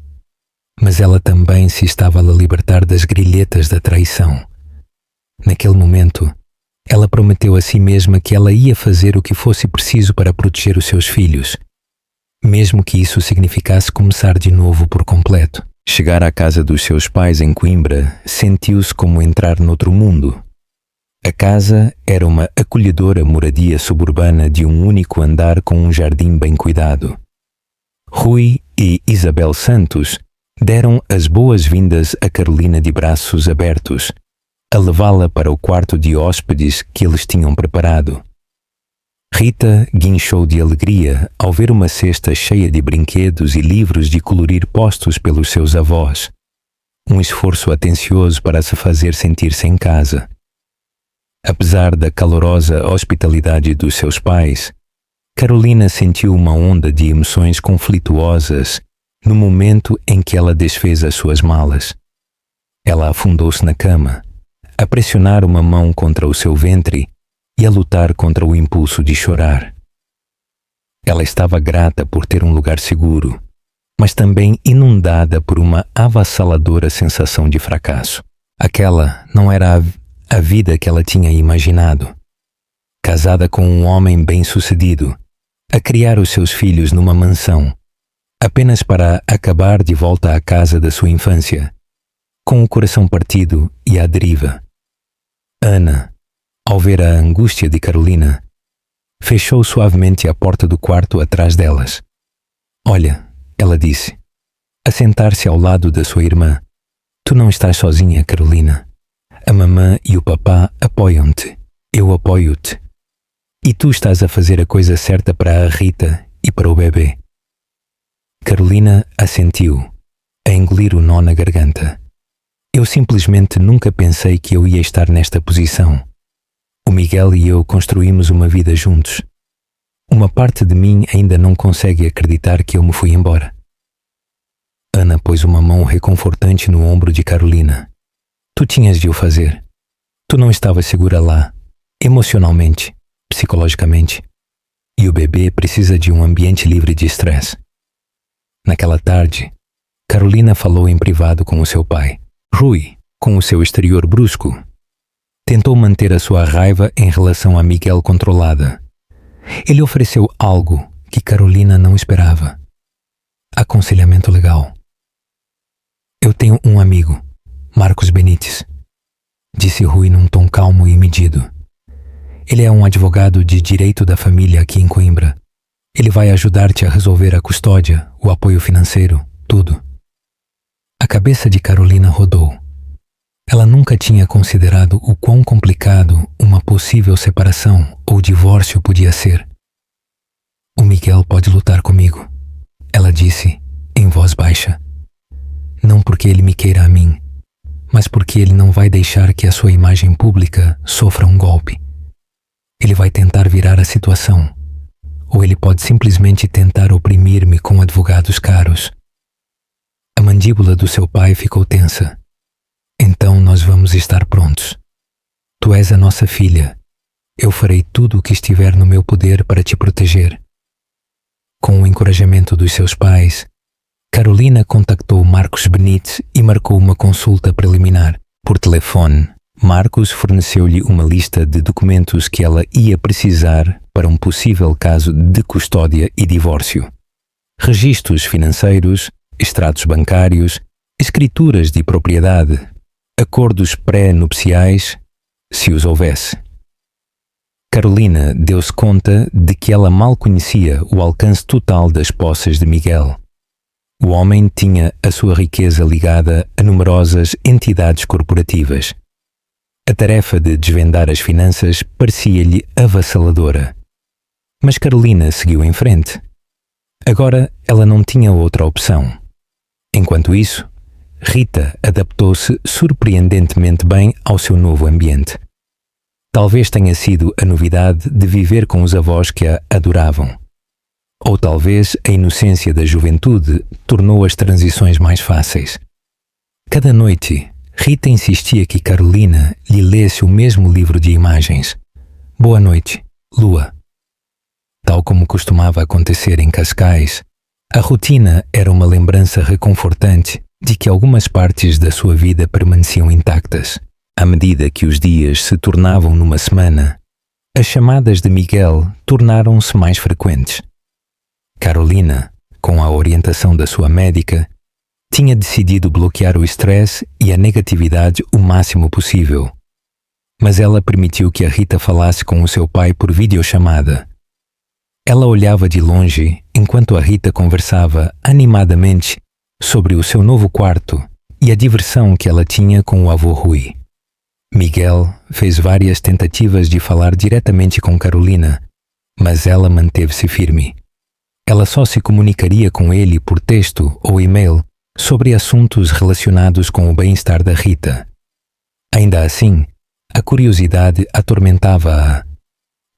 Mas ela também se estava a libertar das grilhetas da traição. Naquele momento, ela prometeu a si mesma que ela ia fazer o que fosse preciso para proteger os seus filhos, mesmo que isso significasse começar de novo por completo. Chegar à casa dos seus pais em Coimbra sentiu-se como entrar noutro mundo. A casa era uma acolhedora moradia suburbana de um único andar com um jardim bem cuidado. Rui e Isabel Santos deram as boas-vindas a Carolina de braços abertos, a levá-la para o quarto de hóspedes que eles tinham preparado. Rita guinchou de alegria ao ver uma cesta cheia de brinquedos e livros de colorir postos pelos seus avós, um esforço atencioso para se fazer sentir-se em casa. Apesar da calorosa hospitalidade dos seus pais, Carolina sentiu uma onda de emoções conflituosas no momento em que ela desfez as suas malas. Ela afundou-se na cama, a pressionar uma mão contra o seu ventre e a lutar contra o impulso de chorar. Ela estava grata por ter um lugar seguro, mas também inundada por uma avassaladora sensação de fracasso. Aquela não era a vida que ela tinha imaginado. Casada com um homem bem-sucedido, a criar os seus filhos numa mansão, apenas para acabar de volta à casa da sua infância, com o coração partido e à deriva. Ana, ao ver a angústia de Carolina, fechou suavemente a porta do quarto atrás delas. Olha, ela disse, a sentar-se ao lado da sua irmã, tu não estás sozinha, Carolina. A mamã e o papá apoiam-te. Eu apoio-te. E tu estás a fazer a coisa certa para a Rita e para o bebê. Carolina assentiu, a engolir o nó na garganta. Eu simplesmente nunca pensei que eu ia estar nesta posição. O Miguel e eu construímos uma vida juntos. Uma parte de mim ainda não consegue acreditar que eu me fui embora. Ana pôs uma mão reconfortante no ombro de Carolina. Tu tinhas de o fazer. Tu não estavas segura lá, emocionalmente, psicologicamente. E o bebê precisa de um ambiente livre de estresse. Naquela tarde, Carolina falou em privado com o seu pai. Rui, com o seu exterior brusco, tentou manter a sua raiva em relação a Miguel controlada. Ele ofereceu algo que Carolina não esperava. Aconselhamento legal. Eu tenho um amigo, Marcos Benites, disse Rui num tom calmo e medido. Ele é um advogado de direito da família aqui em Coimbra. Ele vai ajudar-te a resolver a custódia, o apoio financeiro, tudo. A cabeça de Carolina rodou. Ela nunca tinha considerado o quão complicado uma possível separação ou divórcio podia ser. O Miguel pode lutar comigo, ela disse, em voz baixa. Não porque ele me queira a mim, mas porque ele não vai deixar que a sua imagem pública sofra um golpe. Ele vai tentar virar a situação, ou ele pode simplesmente tentar oprimir-me com advogados caros. A mandíbula do seu pai ficou tensa. Então nós vamos estar prontos. Tu és a nossa filha. Eu farei tudo o que estiver no meu poder para te proteger. Com o encorajamento dos seus pais, Carolina contactou Marcos Benites e marcou uma consulta preliminar. Por telefone, Marcos forneceu-lhe uma lista de documentos que ela ia precisar para um possível caso de custódia e divórcio. Registros financeiros, extratos bancários, escrituras de propriedade, acordos pré-nupciais, se os houvesse. Carolina deu-se conta de que ela mal conhecia o alcance total das posses de Miguel. O homem tinha a sua riqueza ligada a numerosas entidades corporativas. A tarefa de desvendar as finanças parecia-lhe avassaladora. Mas Carolina seguiu em frente. Agora ela não tinha outra opção. Enquanto isso, Rita adaptou-se surpreendentemente bem ao seu novo ambiente. Talvez tenha sido a novidade de viver com os avós que a adoravam. Ou talvez a inocência da juventude tornou as transições mais fáceis. Cada noite, Rita insistia que Carolina lhe lesse o mesmo livro de imagens. Boa noite, Lua. Tal como costumava acontecer em Cascais, a rotina era uma lembrança reconfortante de que algumas partes da sua vida permaneciam intactas. À medida que os dias se tornavam numa semana, as chamadas de Miguel tornaram-se mais frequentes. Carolina, com a orientação da sua médica, tinha decidido bloquear o estresse e a negatividade o máximo possível. Mas ela permitiu que a Rita falasse com o seu pai por videochamada. Ela olhava de longe enquanto a Rita conversava animadamente sobre o seu novo quarto e a diversão que ela tinha com o avô Rui. Miguel fez várias tentativas de falar diretamente com Carolina, mas ela manteve-se firme. Ela só se comunicaria com ele por texto ou e-mail sobre assuntos relacionados com o bem-estar da Rita. Ainda assim, a curiosidade atormentava-a.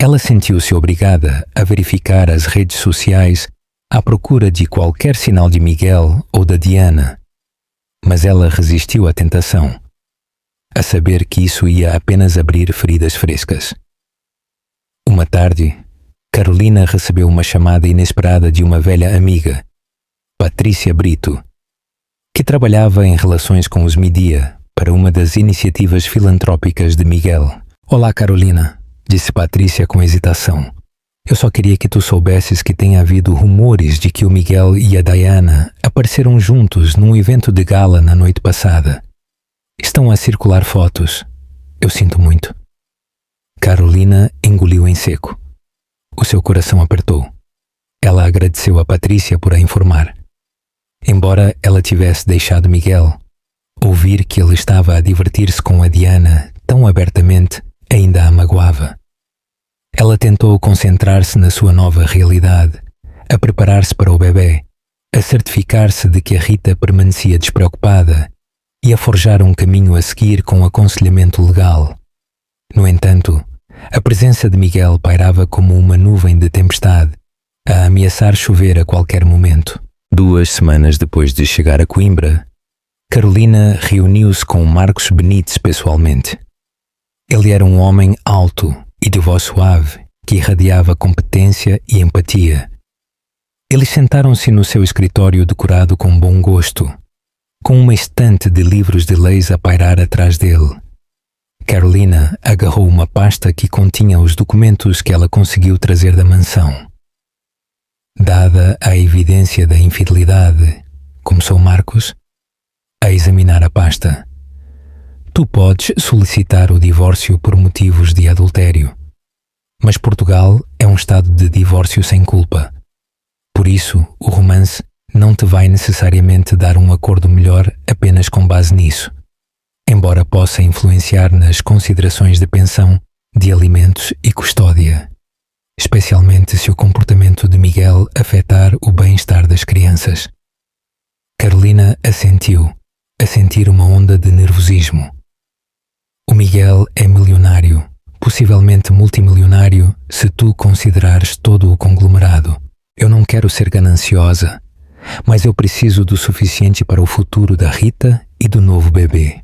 Ela sentiu-se obrigada a verificar as redes sociais à procura de qualquer sinal de Miguel ou da Diana. Mas ela resistiu à tentação, a saber que isso ia apenas abrir feridas frescas. Uma tarde, Carolina recebeu uma chamada inesperada de uma velha amiga, Patrícia Brito, que trabalhava em relações com os mídia para uma das iniciativas filantrópicas de Miguel. Olá, Carolina, disse Patrícia com hesitação. Eu só queria que tu soubesses que tem havido rumores de que o Miguel e a Diana apareceram juntos num evento de gala na noite passada. Estão a circular fotos. Eu sinto muito. Carolina engoliu em seco. O seu coração apertou. Ela agradeceu a Patrícia por a informar. Embora ela tivesse deixado Miguel, ouvir que ele estava a divertir-se com a Diana tão abertamente ainda a magoava. Ela tentou concentrar-se na sua nova realidade, a preparar-se para o bebê, a certificar-se de que a Rita permanecia despreocupada e a forjar um caminho a seguir com aconselhamento legal. No entanto, a presença de Miguel pairava como uma nuvem de tempestade, a ameaçar chover a qualquer momento. 2 semanas depois de chegar a Coimbra, Carolina reuniu-se com Marcos Benítez pessoalmente. Ele era um homem alto e de voz suave, que irradiava competência e empatia. Eles sentaram-se no seu escritório decorado com bom gosto, com uma estante de livros de leis a pairar atrás dele. Carolina agarrou uma pasta que continha os documentos que ela conseguiu trazer da mansão. Dada a evidência da infidelidade, começou Marcos a examinar a pasta. Tu podes solicitar o divórcio por motivos de adultério, mas Portugal é um estado de divórcio sem culpa. Por isso, o romance não te vai necessariamente dar um acordo melhor apenas com base nisso, embora possa influenciar nas considerações de pensão, de alimentos e custódia, especialmente se o comportamento de Miguel afetar o bem-estar das crianças. Carolina assentiu, a sentir uma onda de nervosismo. O Miguel é milionário, possivelmente multimilionário se tu considerares todo o conglomerado. Eu não quero ser gananciosa, mas eu preciso do suficiente para o futuro da Rita e do novo bebê.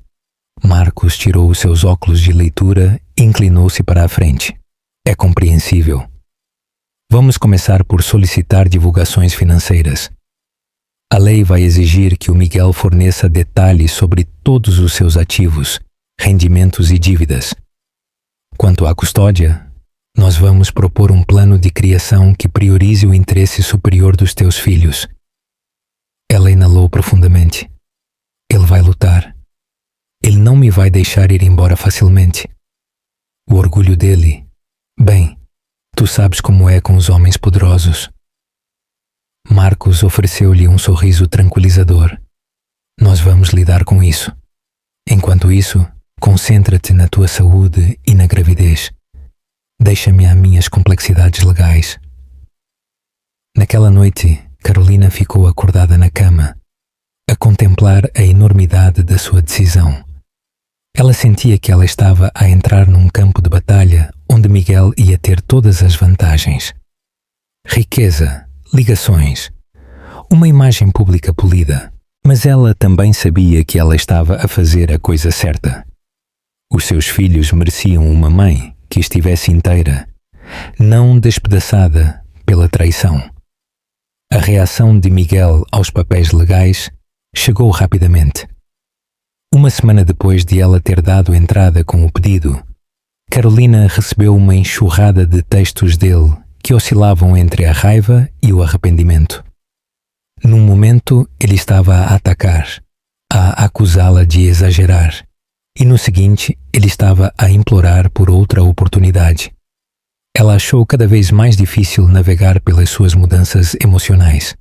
Marcos tirou os seus óculos de leitura e inclinou-se para a frente. É compreensível. Vamos começar por solicitar divulgações financeiras. A lei vai exigir que o Miguel forneça detalhes sobre todos os seus ativos, rendimentos e dívidas. Quanto à custódia, nós vamos propor um plano de criação que priorize o interesse superior dos teus filhos. Ela inalou profundamente. Ele vai lutar. Ele não me vai deixar ir embora facilmente. O orgulho dele, bem, tu sabes como é com os homens poderosos. Marcos ofereceu-lhe um sorriso tranquilizador. Nós vamos lidar com isso. Enquanto isso, concentra-te na tua saúde e na gravidez. Deixa-me às minhas complexidades legais. Naquela noite, Carolina ficou acordada na cama, a contemplar a enormidade da sua decisão. Ela sentia que ela estava a entrar num campo de batalha onde Miguel ia ter todas as vantagens. Riqueza, ligações, uma imagem pública polida, Mas ela também sabia que ela estava a fazer a coisa certa. Os seus filhos mereciam uma mãe que estivesse inteira, não despedaçada pela traição. A reação de Miguel aos papéis legais chegou rapidamente. Uma semana depois de ela ter dado entrada com o pedido, Carolina recebeu uma enxurrada de textos dele que oscilavam entre a raiva e o arrependimento. Num momento, ele estava a atacar, a acusá-la de exagerar, e no seguinte, ele estava a implorar por outra oportunidade. Ela achou cada vez mais difícil navegar pelas suas mudanças emocionais.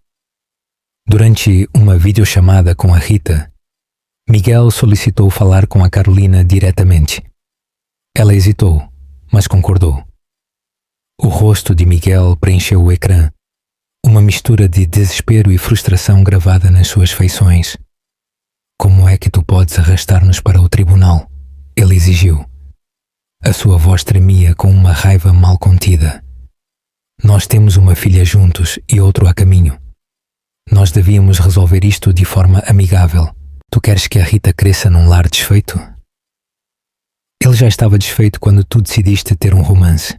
Durante uma videochamada com a Rita, Miguel solicitou falar com a Carolina diretamente. Ela hesitou, mas concordou. O rosto de Miguel preencheu o ecrã, uma mistura de desespero e frustração gravada nas suas feições. Como é que tu podes arrastar-nos para o tribunal? Ele exigiu. A sua voz tremia com uma raiva mal contida. Nós temos uma filha juntos e outro a caminho. Nós devíamos resolver isto de forma amigável. Tu queres que a Rita cresça num lar desfeito? Ele já estava desfeito quando tu decidiste ter um romance.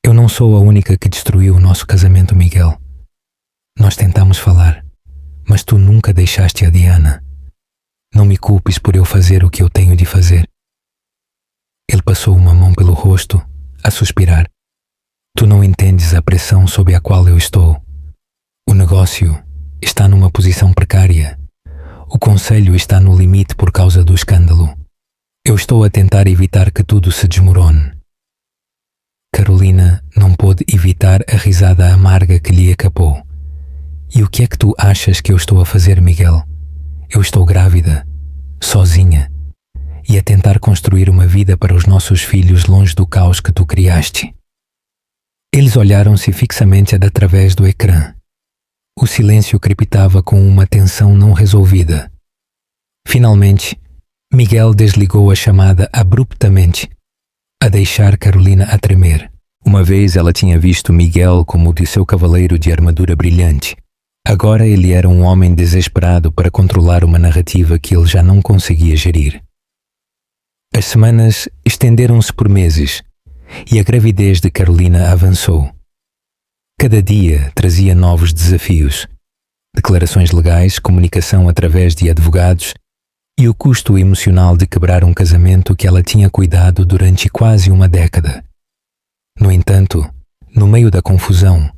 Eu não sou a única que destruiu o nosso casamento, Miguel. Nós tentamos falar, mas tu nunca deixaste a Diana. Não me culpes por eu fazer o que eu tenho de fazer. Ele passou uma mão pelo rosto, a suspirar. Tu não entendes a pressão sob a qual eu estou. O negócio está numa posição precária. O conselho está no limite por causa do escândalo. Eu estou a tentar evitar que tudo se desmorone. Carolina não pôde evitar a risada amarga que lhe escapou. E o que é que tu achas que eu estou a fazer, Miguel? Eu estou grávida, sozinha, e a tentar construir uma vida para os nossos filhos longe do caos que tu criaste. Eles olharam-se fixamente através do ecrã. O silêncio crepitava com uma tensão não resolvida. Finalmente, Miguel desligou a chamada abruptamente, a deixar Carolina a tremer. Uma vez ela tinha visto Miguel como o de seu cavaleiro de armadura brilhante. Agora ele era um homem desesperado para controlar uma narrativa que ele já não conseguia gerir. As semanas estenderam-se por meses e a gravidez de Carolina avançou. Cada dia trazia novos desafios, declarações legais, comunicação através de advogados e o custo emocional de quebrar um casamento que ela tinha cuidado durante quase uma década. No entanto, no meio da confusão,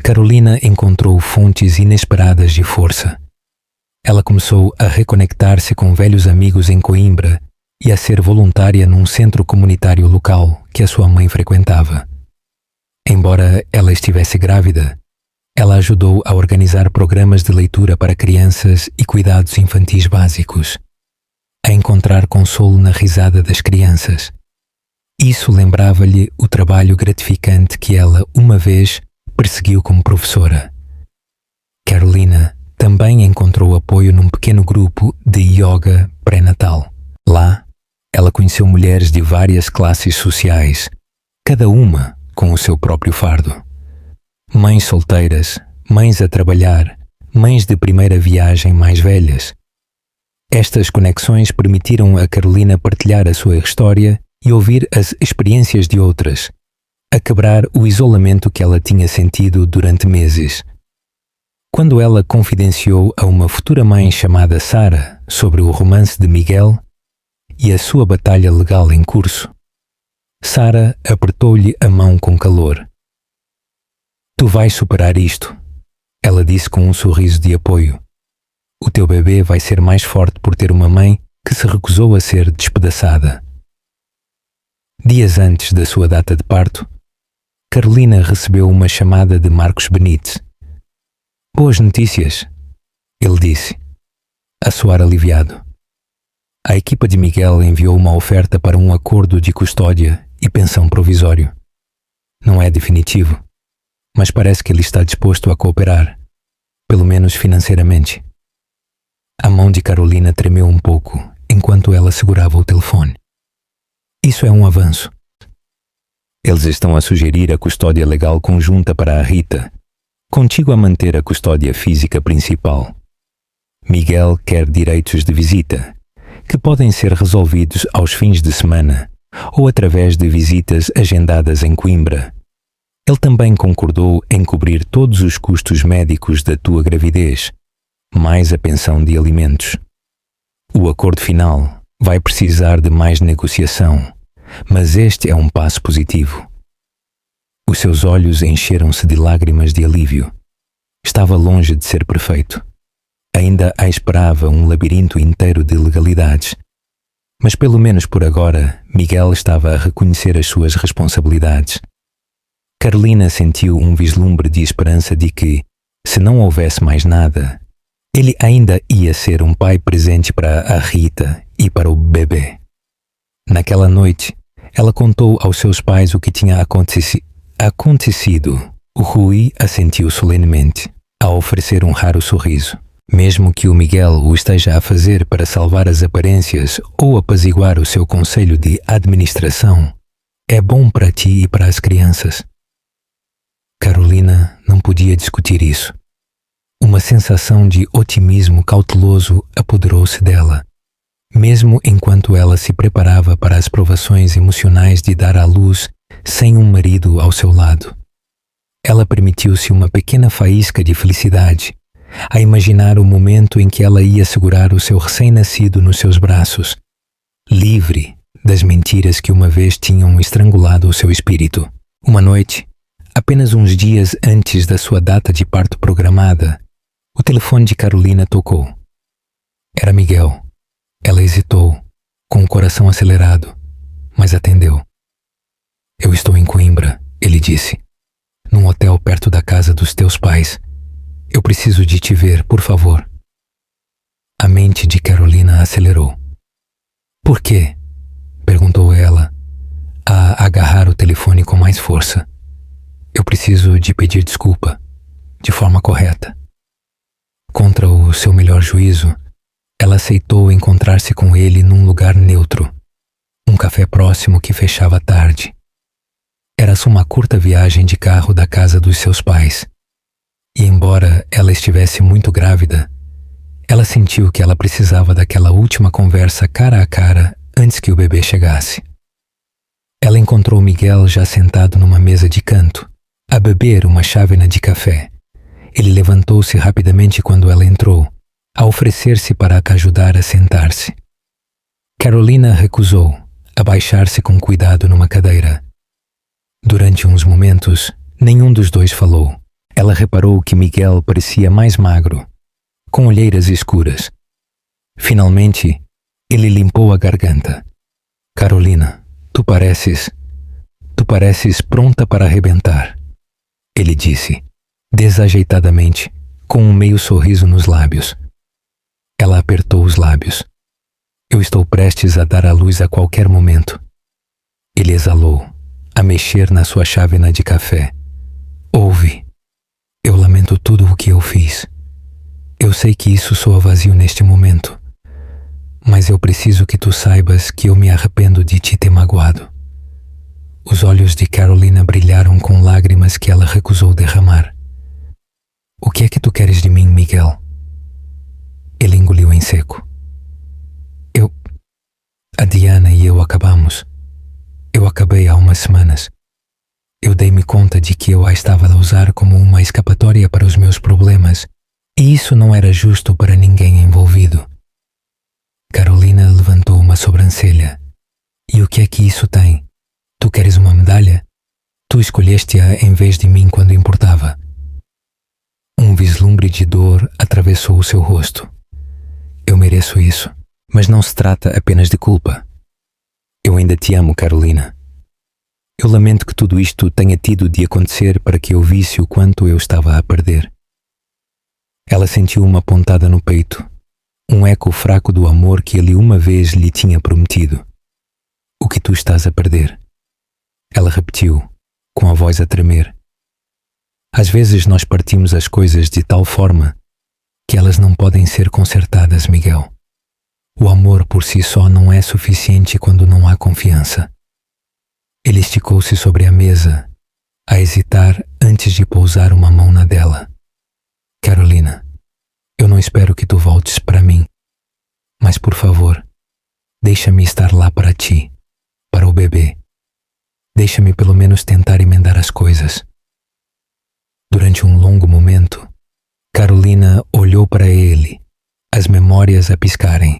Carolina encontrou fontes inesperadas de força. Ela começou a reconectar-se com velhos amigos em Coimbra e a ser voluntária num centro comunitário local que a sua mãe frequentava. Embora ela estivesse grávida, ela ajudou a organizar programas de leitura para crianças e cuidados infantis básicos, a encontrar consolo na risada das crianças. Isso lembrava-lhe o trabalho gratificante que ela, uma vez, perseguiu como professora. Carolina também encontrou apoio num pequeno grupo de yoga pré-natal. Lá, ela conheceu mulheres de várias classes sociais, cada uma com o seu próprio fardo. Mães solteiras, mães a trabalhar, mães de primeira viagem mais velhas. Estas conexões permitiram a Carolina partilhar a sua história e ouvir as experiências de outras, a quebrar o isolamento que ela tinha sentido durante meses. Quando ela confidenciou a uma futura mãe chamada Sara sobre o romance de Miguel e a sua batalha legal em curso, Sara apertou-lhe a mão com calor. Tu vais superar isto, ela disse com um sorriso de apoio. O teu bebê vai ser mais forte por ter uma mãe que se recusou a ser despedaçada. Dias antes da sua data de parto, Carolina recebeu uma chamada de Marcos Benítez. Boas notícias, ele disse, a soar aliviado. A equipa de Miguel enviou uma oferta para um acordo de custódia e pensão provisório. Não é definitivo, mas parece que ele está disposto a cooperar, pelo menos financeiramente. A mão de Carolina tremeu um pouco enquanto ela segurava o telefone. Isso é um avanço. Eles estão a sugerir a custódia legal conjunta para a Rita, contigo a manter a custódia física principal. Miguel quer direitos de visita, que podem ser resolvidos aos fins de semana ou através de visitas agendadas em Coimbra. Ele também concordou em cobrir todos os custos médicos da tua gravidez, mais a pensão de alimentos. O acordo final vai precisar de mais negociação, mas este é um passo positivo. Os seus olhos encheram-se de lágrimas de alívio. Estava longe de ser perfeito. Ainda a esperava um labirinto inteiro de legalidades. Mas pelo menos por agora, Miguel estava a reconhecer as suas responsabilidades. Carolina sentiu um vislumbre de esperança de que, se não houvesse mais nada, ele ainda ia ser um pai presente para a Rita e para o bebê. Naquela noite, ela contou aos seus pais o que tinha acontecido. O Rui assentiu solenemente, a oferecer um raro sorriso. Mesmo que o Miguel o esteja a fazer para salvar as aparências ou apaziguar o seu conselho de administração, é bom para ti e para as crianças. Carolina não podia discutir isso. Uma sensação de otimismo cauteloso apoderou-se dela, mesmo enquanto ela se preparava para as provações emocionais de dar à luz sem um marido ao seu lado. Ela permitiu-se uma pequena faísca de felicidade, a imaginar o momento em que ela ia segurar o seu recém-nascido nos seus braços, livre das mentiras que uma vez tinham estrangulado o seu espírito. Uma noite, apenas uns dias antes da sua data de parto programada, o telefone de Carolina tocou. Era Miguel. Ela hesitou, com o coração acelerado, mas atendeu. Eu estou em Coimbra, ele disse, num hotel perto da casa dos teus pais. Eu preciso de te ver, por favor. A mente de Carolina acelerou. Por quê? Perguntou ela, a agarrar o telefone com mais força. Eu preciso de pedir desculpa, de forma correta. Contra o seu melhor juízo, ela aceitou encontrar-se com ele num lugar neutro, um café próximo que fechava tarde. Era só uma curta viagem de carro da casa dos seus pais. E embora ela estivesse muito grávida, ela sentiu que ela precisava daquela última conversa cara a cara antes que o bebê chegasse. Ela encontrou Miguel já sentado numa mesa de canto, a beber uma chávena de café. Ele levantou-se rapidamente quando ela entrou, a oferecer-se para a ajudar a sentar-se. Carolina recusou, a baixar-se com cuidado numa cadeira. Durante uns momentos, nenhum dos dois falou. Ela reparou que Miguel parecia mais magro, com olheiras escuras. Finalmente, ele limpou a garganta. Carolina, tu pareces pronta para arrebentar, ele disse, desajeitadamente, com um meio sorriso nos lábios. Ela apertou os lábios. Eu estou prestes a dar à luz a qualquer momento. Ele exalou, a mexer na sua chávena de café. Ouve. Eu lamento tudo o que eu fiz. Eu sei que isso soa vazio neste momento, mas eu preciso que tu saibas que eu me arrependo de te ter magoado. Os olhos de Carolina brilharam com lágrimas que ela recusou derramar. O que é que tu queres de mim, Miguel? Ele engoliu em seco. A Diana e eu acabamos. Eu acabei há umas semanas. Eu dei-me conta de que eu a estava a usar como uma escapatória para os meus problemas, e isso não era justo para ninguém envolvido. Carolina levantou uma sobrancelha. E o que é que isso tem? Tu queres uma medalha? Tu escolheste-a em vez de mim quando importava. Um vislumbre de dor atravessou o seu rosto. Eu mereço isso, mas não se trata apenas de culpa. Eu ainda te amo, Carolina. Eu lamento que tudo isto tenha tido de acontecer para que eu visse o quanto eu estava a perder. Ela sentiu uma pontada no peito, um eco fraco do amor que ele uma vez lhe tinha prometido. O que tu estás a perder? Ela repetiu, com a voz a tremer. Às vezes nós partimos as coisas de tal forma que elas não podem ser consertadas, Miguel. O amor por si só não é suficiente quando não há confiança. Ele esticou-se sobre a mesa, a hesitar antes de pousar uma mão na dela. Carolina, eu não espero que tu voltes para mim, mas por favor, deixa-me estar lá para ti, para o bebê. Deixa-me pelo menos tentar emendar as coisas. Durante um longo momento, Carolina olhou para ele, as memórias a piscarem.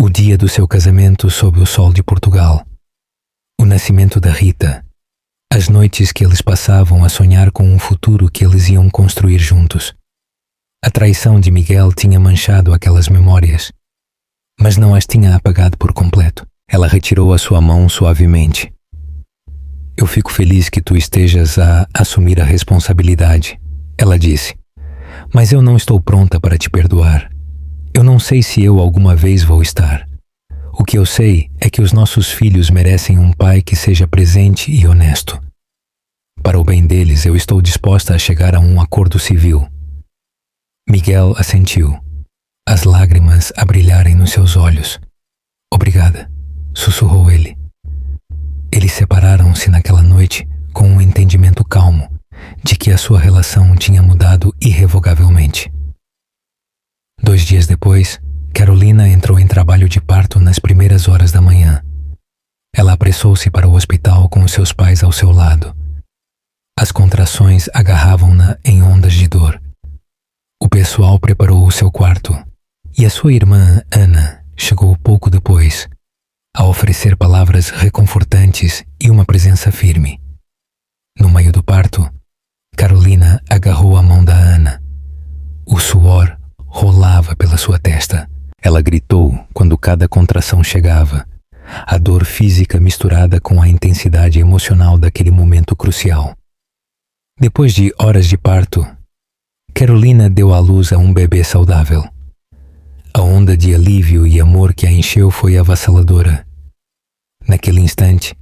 O dia do seu casamento sob o sol de Portugal, o nascimento da Rita, as noites que eles passavam a sonhar com um futuro que eles iam construir juntos. A traição de Miguel tinha manchado aquelas memórias, mas não as tinha apagado por completo. Ela retirou a sua mão suavemente. Eu fico feliz que tu estejas a assumir a responsabilidade, ela disse, mas eu não estou pronta para te perdoar. Eu não sei se eu alguma vez vou estar. O que eu sei é que os nossos filhos merecem um pai que seja presente e honesto. Para o bem deles, eu estou disposta a chegar a um acordo civil. Miguel assentiu, as lágrimas a brilharem nos seus olhos. Obrigada, sussurrou ele. Eles separaram-se naquela noite com um entendimento calmo de que a sua relação tinha mudado irrevogavelmente. 2 dias depois, Carolina entrou em trabalho de parto nas primeiras horas da manhã. Ela apressou-se para o hospital com os seus pais ao seu lado. As contrações agarravam-na em ondas de dor. O pessoal preparou o seu quarto e a sua irmã, Ana, chegou pouco depois, a oferecer palavras reconfortantes e uma presença firme. No meio do parto, Carolina agarrou a mão da Ana. O suor rolava pela sua testa. Ela gritou quando cada contração chegava, a dor física misturada com a intensidade emocional daquele momento crucial. Depois de horas de parto, Carolina deu à luz a um bebê saudável. A onda de alívio e amor que a encheu foi avassaladora. Naquele instante,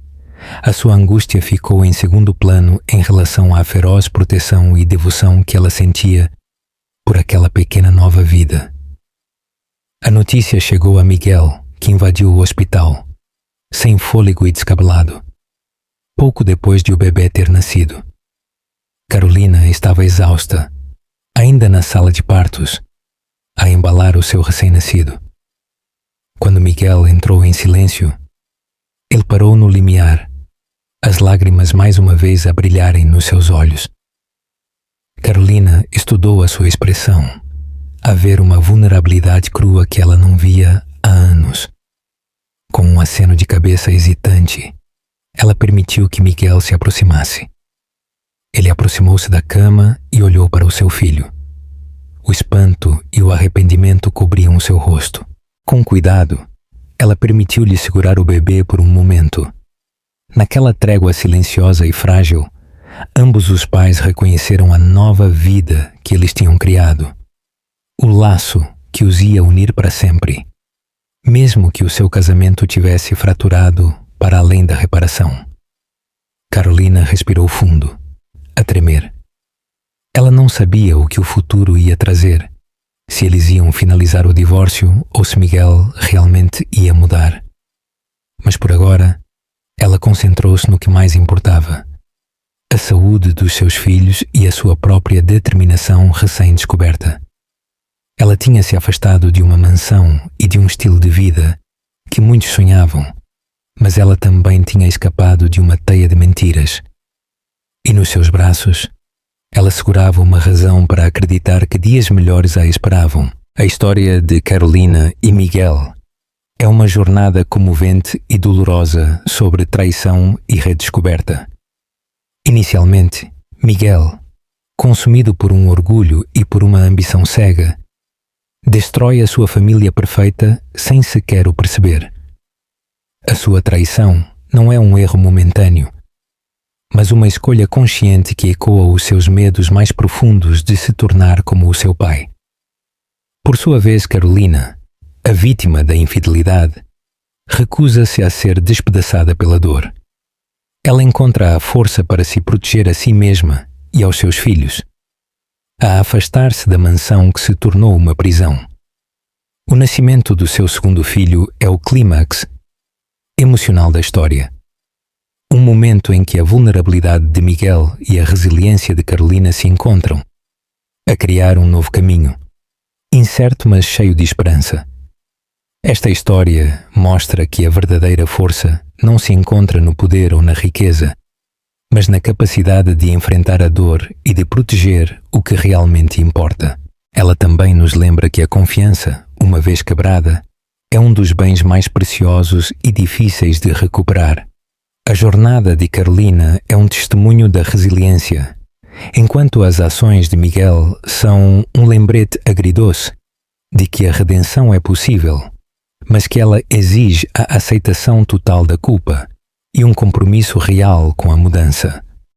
a sua angústia ficou em segundo plano em relação à feroz proteção e devoção que ela sentia por aquela pequena nova vida. A notícia chegou a Miguel, que invadiu o hospital, sem fôlego e descabelado, pouco depois de o bebê ter nascido. Carolina estava exausta, ainda na sala de partos, a embalar o seu recém-nascido. Quando Miguel entrou em silêncio, ele parou no limiar, as lágrimas mais uma vez a brilharem nos seus olhos. Carolina estudou a sua expressão, a ver uma vulnerabilidade crua que ela não via há anos. Com um aceno de cabeça hesitante, ela permitiu que Miguel se aproximasse. Ele aproximou-se da cama e olhou para o seu filho. O espanto e o arrependimento cobriam o seu rosto. Com cuidado, ela permitiu-lhe segurar o bebê por um momento. Naquela trégua silenciosa e frágil, ambos os pais reconheceram a nova vida que eles tinham criado. O laço que os ia unir para sempre, mesmo que o seu casamento tivesse fraturado para além da reparação. Carolina respirou fundo, a tremer. Ela não sabia o que o futuro ia trazer, se eles iam finalizar o divórcio ou se Miguel realmente ia mudar. Mas por agora, ela concentrou-se no que mais importava: a saúde dos seus filhos e a sua própria determinação recém-descoberta. Ela tinha se afastado de uma mansão e de um estilo de vida que muitos sonhavam, mas ela também tinha escapado de uma teia de mentiras. E nos seus braços, ela segurava uma razão para acreditar que dias melhores a esperavam. A história de Carolina e Miguel é uma jornada comovente e dolorosa sobre traição e redescoberta. Inicialmente, Miguel, consumido por um orgulho e por uma ambição cega, destrói a sua família perfeita sem sequer o perceber. A sua traição não é um erro momentâneo, mas uma escolha consciente que ecoa os seus medos mais profundos de se tornar como o seu pai. Por sua vez, Carolina, a vítima da infidelidade, recusa-se a ser despedaçada pela dor. Ela encontra a força para se proteger a si mesma e aos seus filhos, a afastar-se da mansão que se tornou uma prisão. O nascimento do seu segundo filho é o clímax emocional da história. Um momento em que a vulnerabilidade de Miguel e a resiliência de Carolina se encontram, a criar um novo caminho. incerto mas cheio de esperança. Esta história mostra que a verdadeira força não se encontra no poder ou na riqueza, mas na capacidade de enfrentar a dor e de proteger o que realmente importa. Ela também nos lembra que a confiança, uma vez quebrada, é um dos bens mais preciosos e difíceis de recuperar. A jornada de Carolina é um testemunho da resiliência, enquanto as ações de Miguel são um lembrete agridoce de que a redenção é possível, mas que ela exige a aceitação total da culpa e um compromisso real com a mudança.